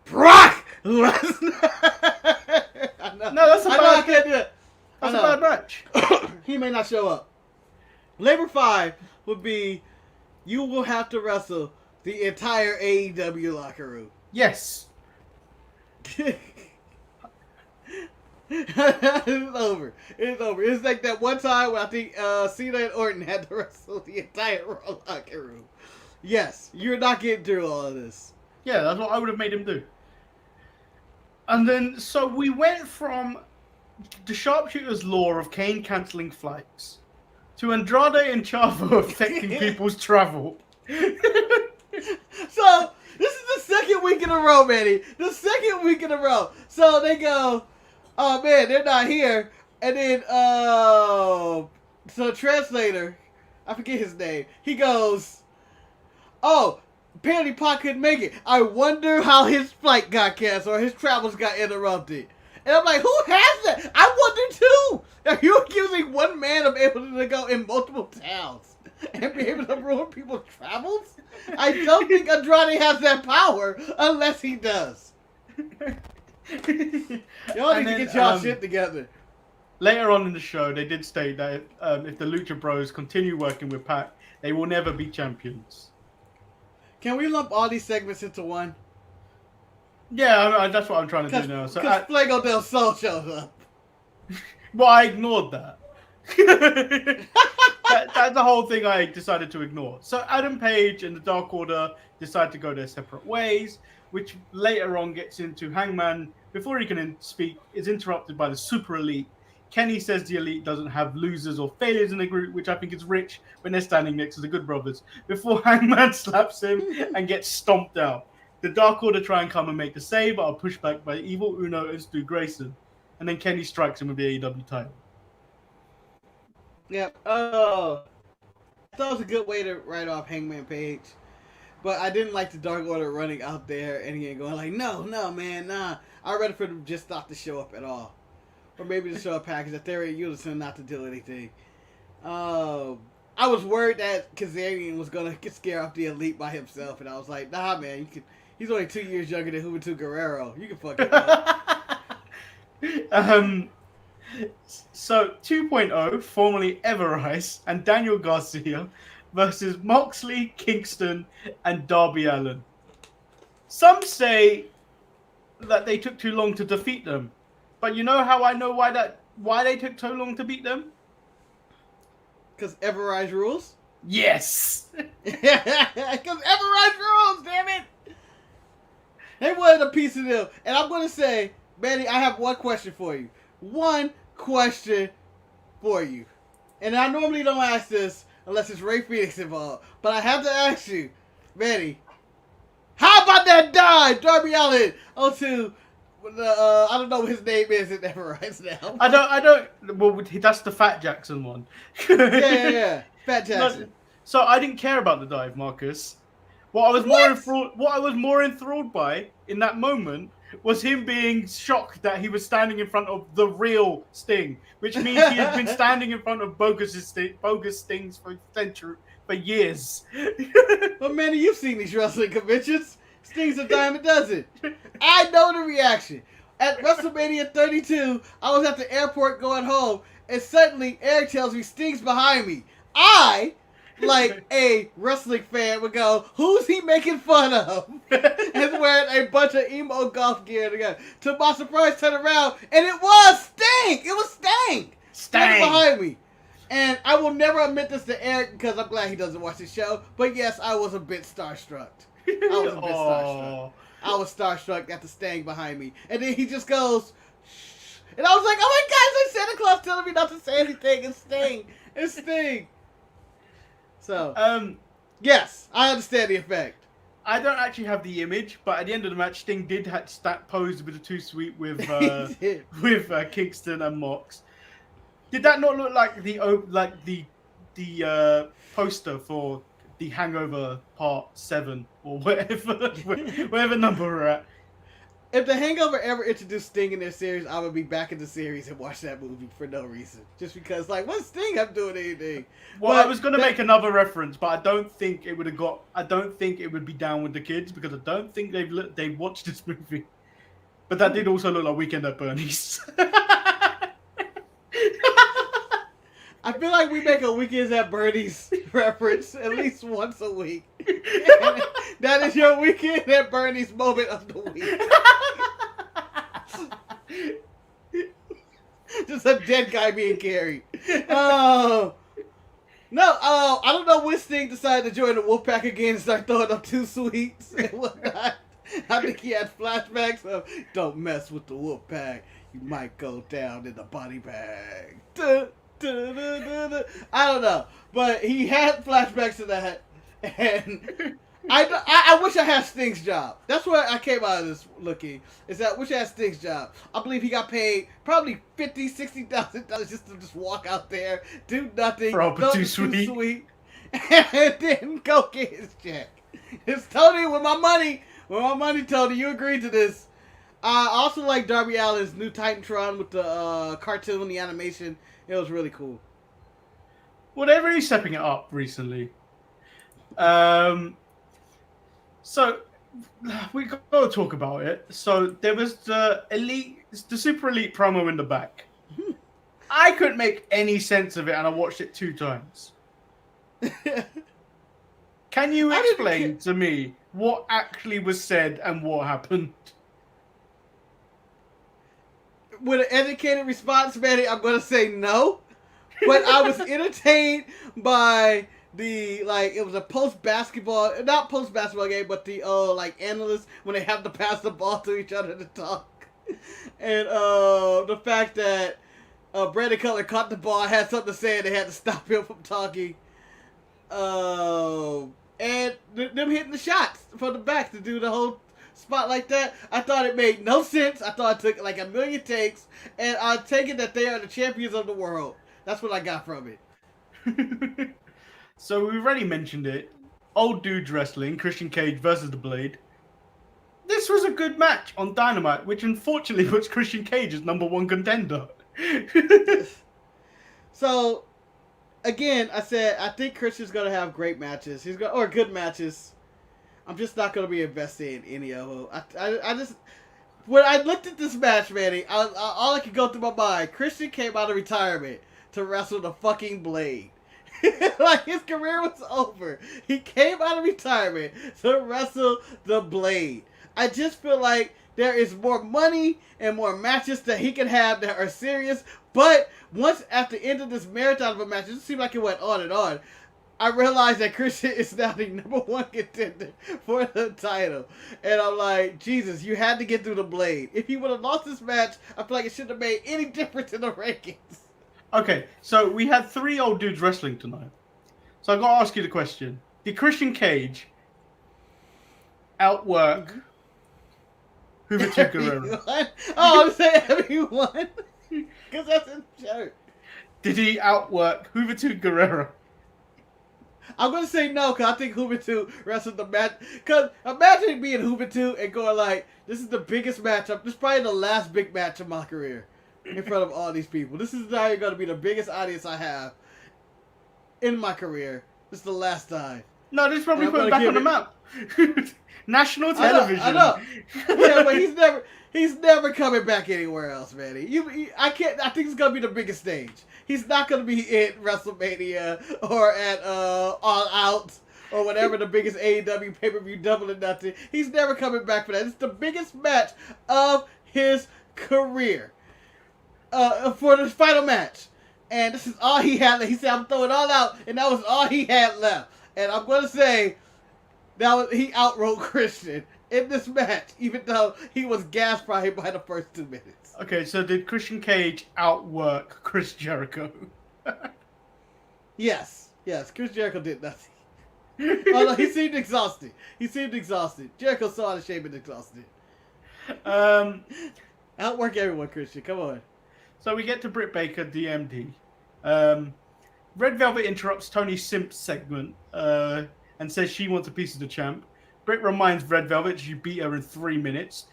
Brock Lesnar! No, that's a I can't do it. That's a bad match. He may not show up. Labor 5 would be, you will have to wrestle the entire AEW locker room. Yes. It's over. It's over. It's like that one time when I think Cena and Orton had to wrestle the entire Raw locker room. Yes, you're not getting through all of this. Yeah, that's what I would have made him do. And then, so we went from the sharpshooter's law of Kane cancelling flights to Andrade and Chavo affecting people's travel. So, this is the second week in a row, Manny. The second week in a row. So, they go, oh man, they're not here. And then, so the translator, I forget his name, he goes, oh, apparently Pac couldn't make it. I wonder how his flight got canceled or his travels got interrupted. And I'm like, who has that? I wonder too. Are you accusing one man of able to go in multiple towns and be able to ruin people's travels? I don't think Andrade has that power unless he does. Y'all need to get y'all shit together. Later on in the show, they did state that if the Lucha Bros continue working with Pac, they will never be champions. Can we lump all these segments into one? Yeah, that's what I'm trying to do now. So, because Fuego del Sol shows up. Well, I ignored that. That's the whole thing I decided to ignore. So Adam Page and the Dark Order decide to go their separate ways, which later on gets into Hangman, before he can speak, is interrupted by the Super Elite. Kenny says the Elite doesn't have losers or failures in the group, which I think is rich when they're standing next to the Good Brothers, before Hangman slaps him and gets stomped out. The Dark Order try and come and make the save, but are pushed back by Evil Uno and Stu Grayson. And then Kenny strikes him with the AEW title. Yep. I thought it was a good way to write off Hangman Page. But I didn't like the Dark Order running out there and he ain't going like, no, man, nah. I'd rather for them just not to show up at all. Or maybe to show a package that they're in unison not to do anything. I was worried that Kazarian was going to scare off the Elite by himself. And I was like, nah, man, he's only 2 years younger than Juventud Guerrero. You can fuck him up. So 2.0, formerly Everrise, and Daniel Garcia versus Moxley, Kingston, and Darby Allin. Some say that they took too long to defeat them. But you know how I know why they took so long to beat them? Because Everrise rules? Yes! Because Everrise rules, damn it! They wanted a piece of them. And I'm going to say, Manny, I have one question for you. One question for you. And I normally don't ask this unless it's Ray Phoenix involved. But I have to ask you, Manny, how about that dive, Darby Allin, onto I don't know what his name is in Everrise now. I don't. Well, that's the Fat Jackson one. yeah. Fat Jackson. So I didn't care about the dive, Marcus. What I was more enthralled by in that moment was him being shocked that he was standing in front of the real Sting, which means he has been standing in front of bogus Stings for years. Well, Manny, you've seen these wrestling conventions. Sting's a dime a dozen. I know the reaction. At WrestleMania 32, I was at the airport going home, and suddenly Eric tells me Sting's behind me. I, like a wrestling fan, would go, who's he making fun of? And wearing a bunch of emo golf gear together. To my surprise, turn around, and it was Sting! It was Sting! Sting behind me. And I will never admit this to Eric because I'm glad he doesn't watch the show. But yes, I was a bit starstruck. I was starstruck at the Sting behind me. And then he just goes, shh. And I was like, oh my God, it's like Santa Claus telling me not to say anything. It's Sting. It's Sting. So, yes, I understand the effect. I don't actually have the image, but at the end of the match, Sting did pose with a too sweet with Kingston and Mox. Did that not look like the poster for the Hangover Part 7 or whatever number we're at? If the Hangover ever introduced Sting in their series, I would be back in the series and watch that movie for no reason. Just because, like, what's Sting up doing anything? Well, I was going to make another reference, but I don't think it would have got. I don't think it would be down with the kids because I don't think they've watched this movie. But that did also look like Weekend at Bernie's. I feel like we make a Weekends at Bernie's reference at least once a week. That is your Weekend at Bernie's moment of the week. Just a dead guy being carried. Oh. No, I don't know when Sting decided to join the Wolfpack again and start throwing up two sweets and whatnot. I think he had flashbacks of, don't mess with the Wolfpack. You might go down in the body bag. I don't know. But he had flashbacks to that. And I wish I had Sting's job. That's where I came out of this looking. Is that I wish I had Sting's job. I believe he got paid probably $50,000, $60,000 just to just walk out there, do nothing, don't too sweet, and then go get his check. It's Tony with my money. With my money, Tony. You agreed to this. I also like Darby Allin's new Titantron with the cartoon, the animation. It was really cool. Well, they're really stepping it up recently. So we got to talk about it. So there was the Super Elite promo in the back. I couldn't make any sense of it, and I watched it 2 times. Can you explain to me what actually was said and what happened? With an educated response, Manny, I'm going to say no. But I was entertained by it was a not post-basketball game, but the, analysts, when they have to pass the ball to each other to talk. And, the fact that, Brandon Cutler caught the ball, had something to say, and they had to stop him from talking. And them hitting the shots from the back to do the whole spot like that. I thought it made no sense. I thought it took like a million takes, and I take it that they are the champions of the world. That's what I got from it. So we've already mentioned it. Old dudes wrestling, Christian Cage versus The Blade. This was a good match on Dynamite, which unfortunately puts Christian Cage as #1 contender. So, again, I said I think Christian's gonna have great matches. Or good matches. I'm just not gonna be invested in any of them. I just when I looked at this match, Manny, all I could go through my mind. Christian came out of retirement to wrestle the fucking Blade. Like, his career was over. He came out of retirement to wrestle the Blade. I just feel like there is more money and more matches that he can have that are serious. But once at the end of this marathon of a match, it seemed like it went on and on. I realized that Christian is now the #1 contender for the title. And I'm like, Jesus, you had to get through the Blade. If he would have lost this match, I feel like it shouldn't have made any difference in the rankings. Okay, so we had 3 old dudes wrestling tonight. So I've got to ask you the question. Did Christian Cage outwork Juventud Guerrero? Oh, I'm saying everyone. Because that's a joke. Did he outwork Juventud Guerrero? I'm going to say no, because I think Juventud wrestled the match. Because imagine being Juventud and going like, this is the biggest matchup. This is probably the last big match of my career. In front of all these people. This is now going to be the biggest audience I have in my career. This is the last time. No, this is probably put him back on the map. National television. I know. Yeah, but he's never coming back anywhere else, man. I think it's going to be the biggest stage. He's not going to be at WrestleMania or at All Out or whatever the biggest AEW pay-per-view Double or Nothing. He's never coming back for that. It's the biggest match of his career. For the final match. and this is all he had left. He said, I'm throwing it all out, and that was all he had left. And I'm going to say, he outrode Christian in this match, even though he was gassed probably by the first 2 minutes. Okay, so did Christian Cage outwork Chris Jericho? Yes, Chris Jericho did nothing. Oh no, he seemed exhausted. Jericho so out of shape and exhausted. Outwork everyone, Christian. Come on. So we get to Britt Baker, DMD. Red Velvet interrupts Tony Simp's segment and says she wants a piece of the champ. Britt reminds Red Velvet she beat her in 3 minutes,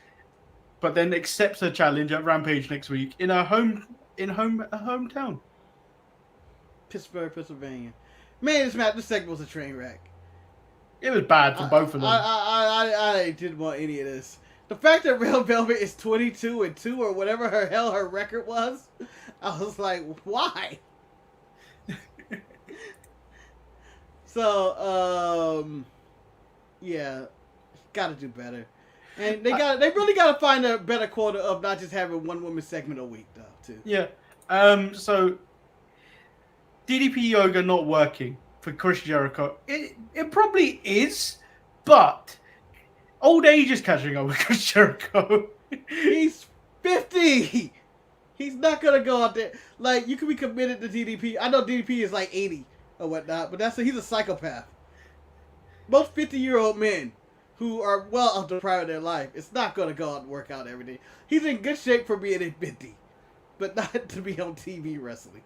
but then accepts her challenge at Rampage next week in her hometown. Pittsburgh, Pennsylvania. Man, this segment was a train wreck. It was bad for both of them. I didn't want any of this. The fact that Red Velvet is 22-2 or whatever her record was, I was like, why? So, yeah, gotta do better, and they really gotta find a better quota of not just having one woman segment a week though, too. Yeah. So DDP yoga not working for Chris Jericho. It probably is, but old age is catching up with Chris Jericho. He's 50. He's not gonna go out there. Like, you can be committed to DDP. I know DDP is like 80 or whatnot, but he's a psychopath. Most 50-year-old men who are well deprived of their life, it's not gonna go out and work out every day. He's in good shape for being in 50, but not to be on TV wrestling.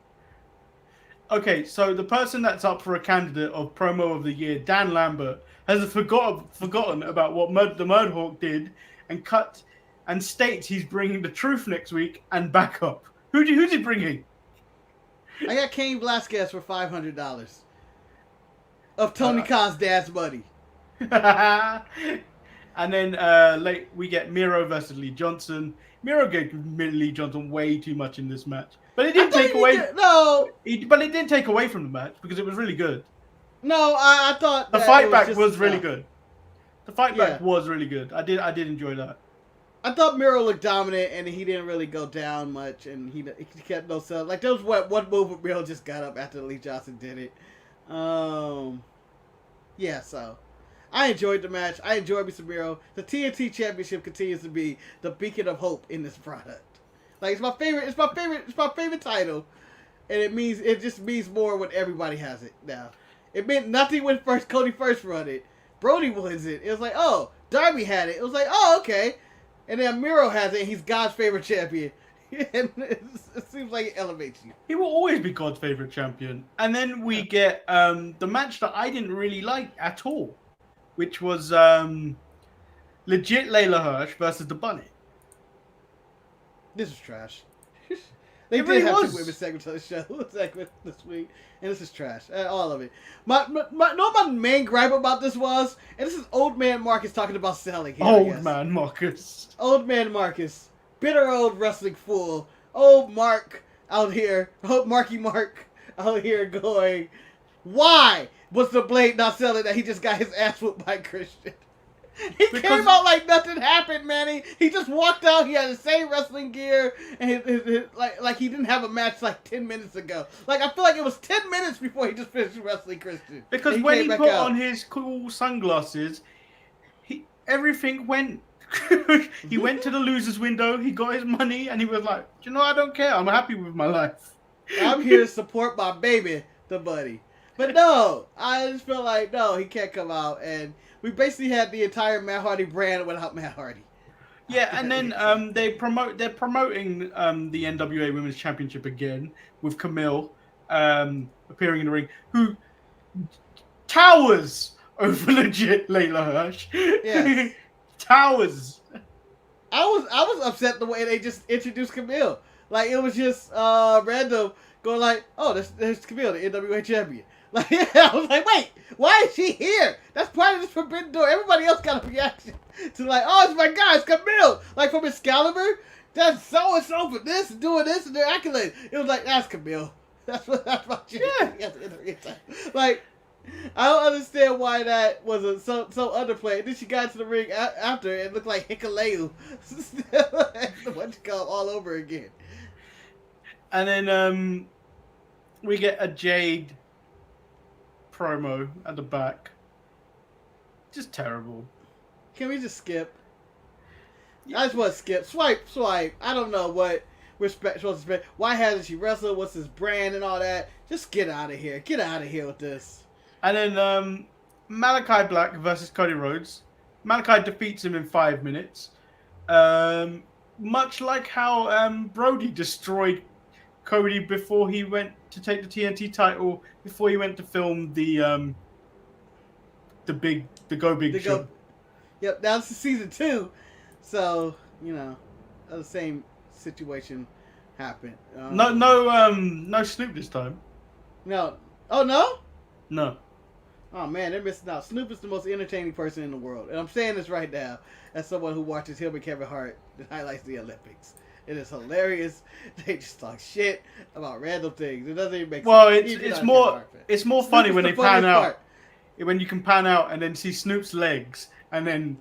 Okay, so the person that's up for a candidate of promo of the year, Dan Lambert, has forgotten about what the Murdoch did and states he's bringing the truth next week and backup. Who's he bringing? I got Cain Velasquez for $500 of Tony Khan's dad's money. And then we get Miro versus Lee Johnson. Miro gave Lee Johnson way too much in this match, but it didn't take away. But it didn't take away from the match because it was really good. No, I thought the fight back was really good. The fight back was really good. I did enjoy that. I thought Miro looked dominant, and he didn't really go down much, and he kept no sell. Like, there was one move where Miro just got up after Lee Johnson did it. Yeah, so I enjoyed the match. I enjoyed me some Miro. The TNT Championship continues to be the beacon of hope in this product. Like, it's my favorite title, and it just means more when everybody has it now. It meant nothing when Cody first run it. Brody wins it. It was like, oh, Darby had it. It was like, oh, okay. And then Miro has it, and he's God's favorite champion. And it seems like it elevates you. He will always be God's favorite champion. And then we get the match that I didn't really like at all, which was legit Layla Hirsch versus the Bunny. This is trash. They It really did have was. 2 women segments on the show segment this week, and this is trash. All of it. My main gripe about this was, and this is Old Man Marcus talking about selling here, Old Man Marcus. Old Man Marcus. Bitter old wrestling fool. Old Mark out here. Old Marky Mark out here going, why was the Blade not selling that he just got his ass whooped by Christian? He came out like nothing happened, Manny. He just walked out. He had the same wrestling gear, and like he didn't have a match like 10 minutes ago. Like, I feel like it was 10 minutes before he just finished wrestling Christian. Because when he put on his cool sunglasses, everything went. He went to the loser's window. He got his money, and he was like, "You know, I don't care. I'm happy with my life. I'm here to support my baby, the Buddy." But no, I just feel like no, he can't come out, and we basically had the entire Matt Hardy brand without Matt Hardy. Yeah, and then they're promoting the NWA Women's Championship again with Camille appearing in the ring, who towers over legit Layla Hirsch. Yes. Towers. I was upset the way they just introduced Camille. Like, it was just random going like, oh, there's Camille, the NWA champion. Like, I was like, wait, why is she here? That's part of this forbidden door. Everybody else got a reaction to like, oh, it's my guy, it's Camille. Like, from Excalibur, that's so and so for this and doing this and their accolades. It was like, that's Camille. That's my chick. Yeah. Like, I don't understand why that was so underplayed. And then she got to the ring after and it looked like Hikaleu. What you call all over again. And then We get a Jade promo at the back. Just terrible. Can we just skip? I just want to skip. Swipe. I don't know what we're supposed to expect. Why hasn't she wrestled? What's his brand and all that? Just get out of here. Get out of here with this. And then Malachi Black versus Cody Rhodes. Malachi defeats him in 5 minutes. Much like how Brody destroyed Cody before he went to take the TNT title, before he went to film the Go Big show. Yep, now this is season 2, so the same situation happened. No Snoop this time. No. Oh no. No. Oh man, they're missing out. Snoop is the most entertaining person in the world, and I'm saying this right now as someone who watches him and Kevin Hart that highlights the Olympics. It is hilarious. They just talk shit about random things. It doesn't even make sense. Well, it's more funny when they pan out. Part. When you can pan out and then see Snoop's legs, and then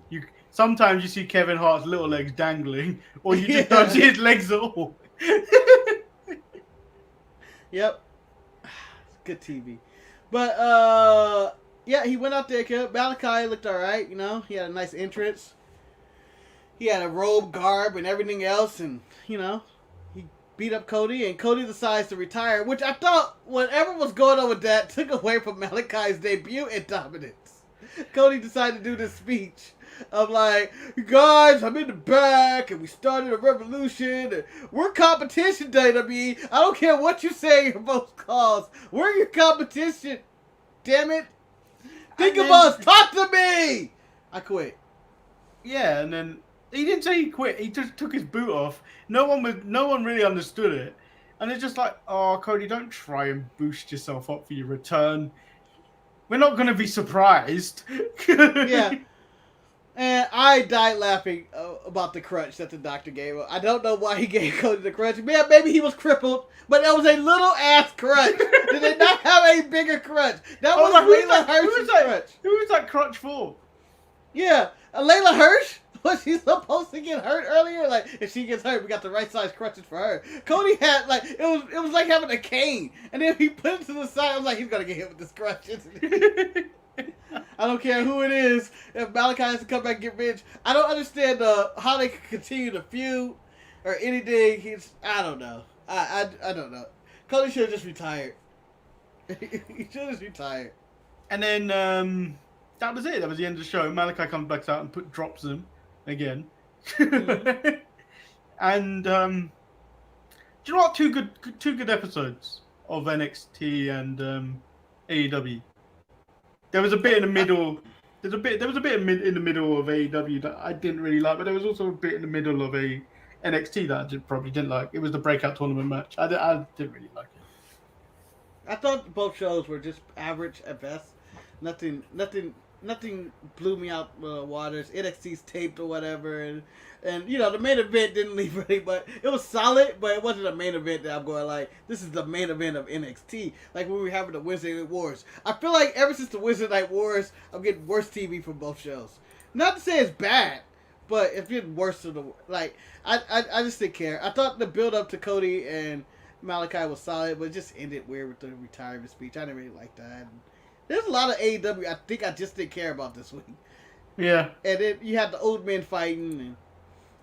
sometimes you see Kevin Hart's little legs dangling, or you just don't see his legs at all. Yep. Good TV. But yeah, he went out there. Malachi looked all right. He had a nice entrance. He had a robe, garb, and everything else, and he beat up Cody, and Cody decides to retire, which I thought whatever was going on with that took away from Malachi's debut in dominance. Cody decided to do this speech of like, you guys, I'm in the back, and we started a revolution, and we're competition, WWE. I don't care what you say in both calls. We're your competition. Damn it. Think of us. Talk to me. I quit. Yeah, and then he didn't say he quit. He just took his boot off. No one really understood it. And it's just like, oh, Cody, don't try and boost yourself up for your return. We're not going to be surprised. Yeah. And I died laughing about the crutch that the doctor gave him. I don't know why he gave Cody the crutch. Man, maybe he was crippled, but that was a little ass crutch. Did they not have a bigger crutch? That was Layla Hirsch's crutch. Who was that crutch for? Yeah, Layla Hirsch? Was she supposed to get hurt earlier? Like, if she gets hurt, we got the right size crutches for her. Cody had, like, it was like having a cane. And then he put it to the side. I was like, he's going to get hit with this crutch, isn't he? I don't care who it is. If Malachi has to come back and get rich. I don't understand how they can continue to feud or anything. I don't know. I don't know. Cody should have just retired. He should have just retired. And then that was it. That was the end of the show. Malachi comes back out and drops him again. Mm-hmm. And do you know what? Two good episodes of NXT and AEW. There was a bit in the middle. There was a bit in the middle of AEW that I didn't really like, but there was also a bit in the middle of a NXT that I probably didn't like. It was the breakout tournament match. I didn't really like it. I thought both shows were just average at best. Nothing blew me out waters. NXT's taped or whatever, and the main event didn't leave really, but it was solid. But it wasn't a main event that I'm going like, this is the main event of NXT. Like when we were having the Wednesday Night Wars. I feel like ever since the Wednesday Night Wars, I'm getting worse TV from both shows. Not to say it's bad, but it's getting worse than the like. I just didn't care. I thought the build up to Cody and Malachi was solid, but it just ended weird with the retirement speech. I didn't really like that. There's a lot of AEW I think I just didn't care about this week. Yeah. And then you had the old men fighting, and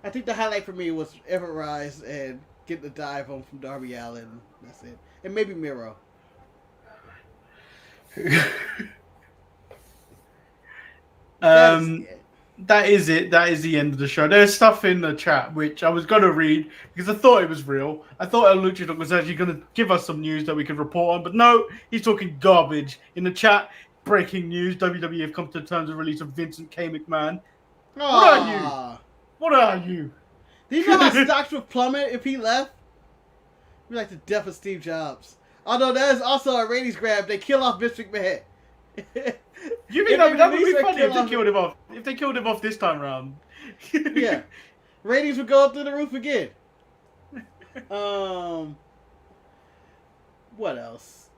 I think the highlight for me was Everett Rise and getting the dive home from Darby Allin. That's it. And maybe Miro. That is it. That is the end of the show. There's stuff in the chat which I was going to read because I thought it was real. I thought El Luchador was actually going to give us some news that we could report on, but no, he's talking garbage. In the chat, breaking news, WWE have come to terms with the release of Vincent K. McMahon. What are you? What are you? Do you know how stocks would plummet if he left? It'd be like the death of Steve Jobs. Although that is also a ratings grab. They kill off Vince McMahon. You mean that would be funny if they killed him off? If they killed him off this time around. Yeah. Ratings would go up through the roof again. What else?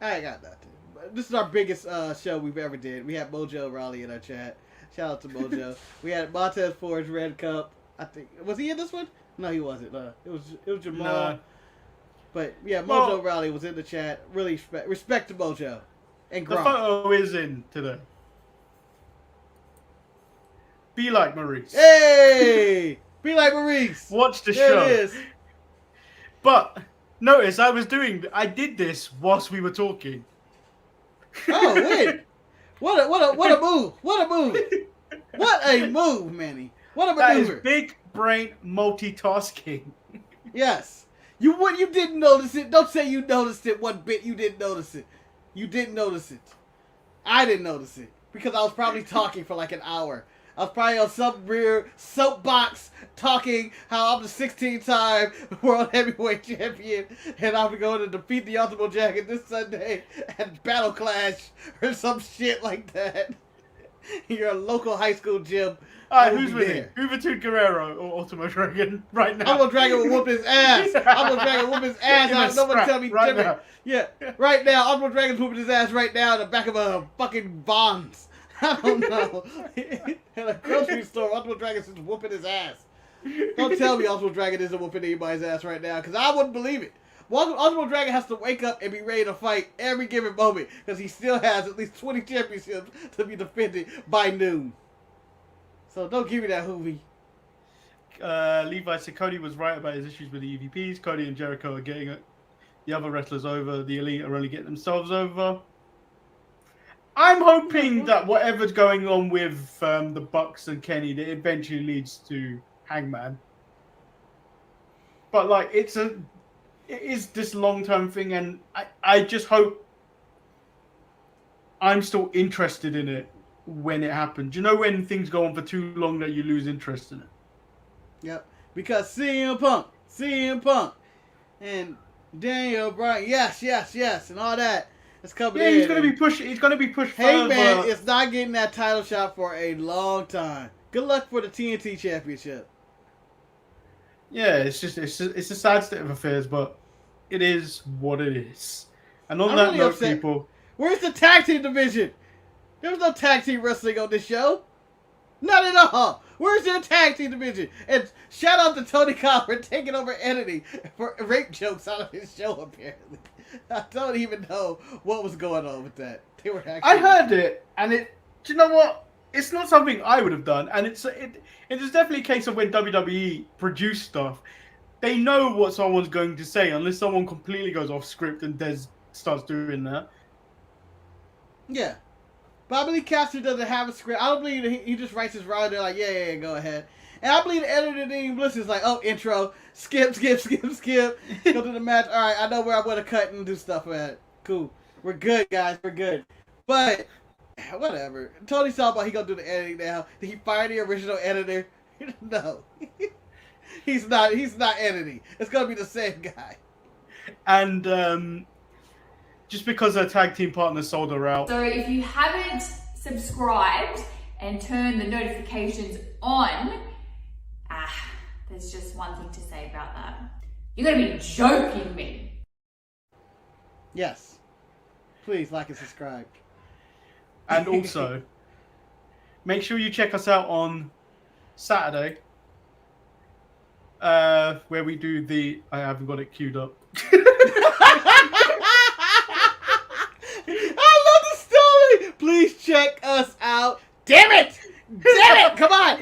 I ain't got nothing. This is our biggest show we've ever did. We had Mojo Raleigh in our chat. Shout out to Mojo. We had Montez Ford's Red Cup. I think was he in this one? No, he wasn't. It was Jamal. No. But yeah, Mojo Well, Raleigh was in the chat. Really respect to Mojo and the Gronk. photo is in today. Be like Maurice. Hey, be like Maurice. Watch the There show. it is. But notice I did this whilst we were talking. Oh wait, what a move! What a move! What a move, Manny! What a That is maneuver! big brain multitasking. Yes. You didn't notice it. Don't say you noticed it one bit. You didn't notice it. You didn't notice it. I didn't notice it because I was probably talking for like an hour. I was probably on some weird soapbox talking how I'm the 16-time World Heavyweight Champion and I'm going to defeat the Ultimate Dragon this Sunday at Battle Clash or some shit like that. You're a local high school gym. Alright, who's winning? Juventud Guerrero or Ultimo Dragon right now? Ultimo Dragon will whoop his ass. Ultimo Dragon will whoop his ass. No one tell me right different. now. Yeah, right now. Ultimo Dragon's whooping his ass right now in the back of a fucking Bonds. I don't know. In a grocery store, Ultimo Dragon's just whooping his ass. Don't tell me Ultimo Dragon isn't whooping anybody's ass right now, because I wouldn't believe it. Ultimo Dragon has to wake up and be ready to fight every given moment, because he still has at least 20 championships to be defended by noon. So don't give me that hoovie. Levi said Cody was right about his issues with the EVPs. Cody and Jericho are getting the other wrestlers over. The Elite are only getting themselves over. I'm hoping that whatever's going on with the Bucks and Kenny, that eventually leads to Hangman. But like, it is this long-term thing, and I just hope I'm still interested in it when it happens. You know, when things go on for too long that you lose interest in it. Yep, because CM Punk, and Daniel Bryan, yes, and all that. It's coming in. He's gonna be pushed. He's gonna be pushed further. Hangman is not getting that title shot for a long time. Good luck for the TNT Championship. Yeah, it's a sad state of affairs, but it is what it is. And on I'm that really note, upset. people, Where's the tag team division? There was no tag team wrestling on this show. Not at all. Where's their tag team division? And shout out to Tony Khan for taking over editing for rape jokes out of his show, apparently. I don't even know what was going on with that. They were actually... I heard it, and do you know what? It's not something I would have done, and it is definitely a case of when WWE produce stuff, they know what someone's going to say, unless someone completely goes off script and starts doing that. Yeah. But I believe Caster doesn't have a script. I don't believe that he just writes his ride. They're like, yeah, go ahead. And I believe the editor Dean Bliss is like, oh, intro, skip. Go to the match. All right, I know where I'm going to cut and do stuff at. Cool. We're good, guys. We're good. But, whatever. Tony's talking about he going to do the editing now. Did he fire the original editor? No. He's not editing. It's going to be the same guy. And just because her tag team partner sold her out. So if you haven't subscribed and turned the notifications on, there's just one thing to say about that. You're going to be joking me. Yes. Please like and subscribe. And also, make sure you check us out on Saturday, where we do I haven't got it queued up. I love the story. Please check us out. Damn it! Come on!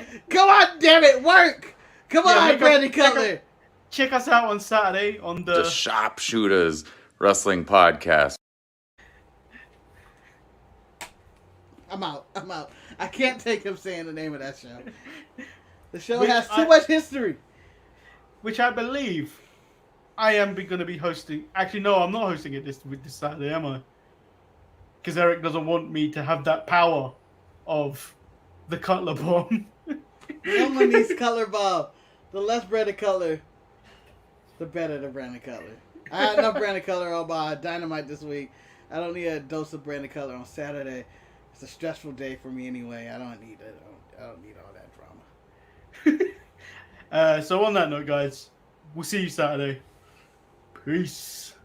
Damn it! Work! Come on, Brandon Cutler. Check us out on Saturday on the Sharpshooters Wrestling Podcast. I'm out. I can't take him saying the name of that show. The show has too much history. Which I believe I am going to be hosting. Actually, no, I'm not hosting it this Saturday, am I? Because Eric doesn't want me to have that power of the Cutler Bomb. No one needs Cutler Bomb. The less Brandon Cutler, the better the Brandon Cutler. I had enough Brandon Cutler on my Dynamite this week. I don't need a dose of Brandon Cutler on Saturday. It's a stressful day for me anyway. I don't need it. I don't need all that drama. So on that note, guys, we'll see you Saturday. Peace.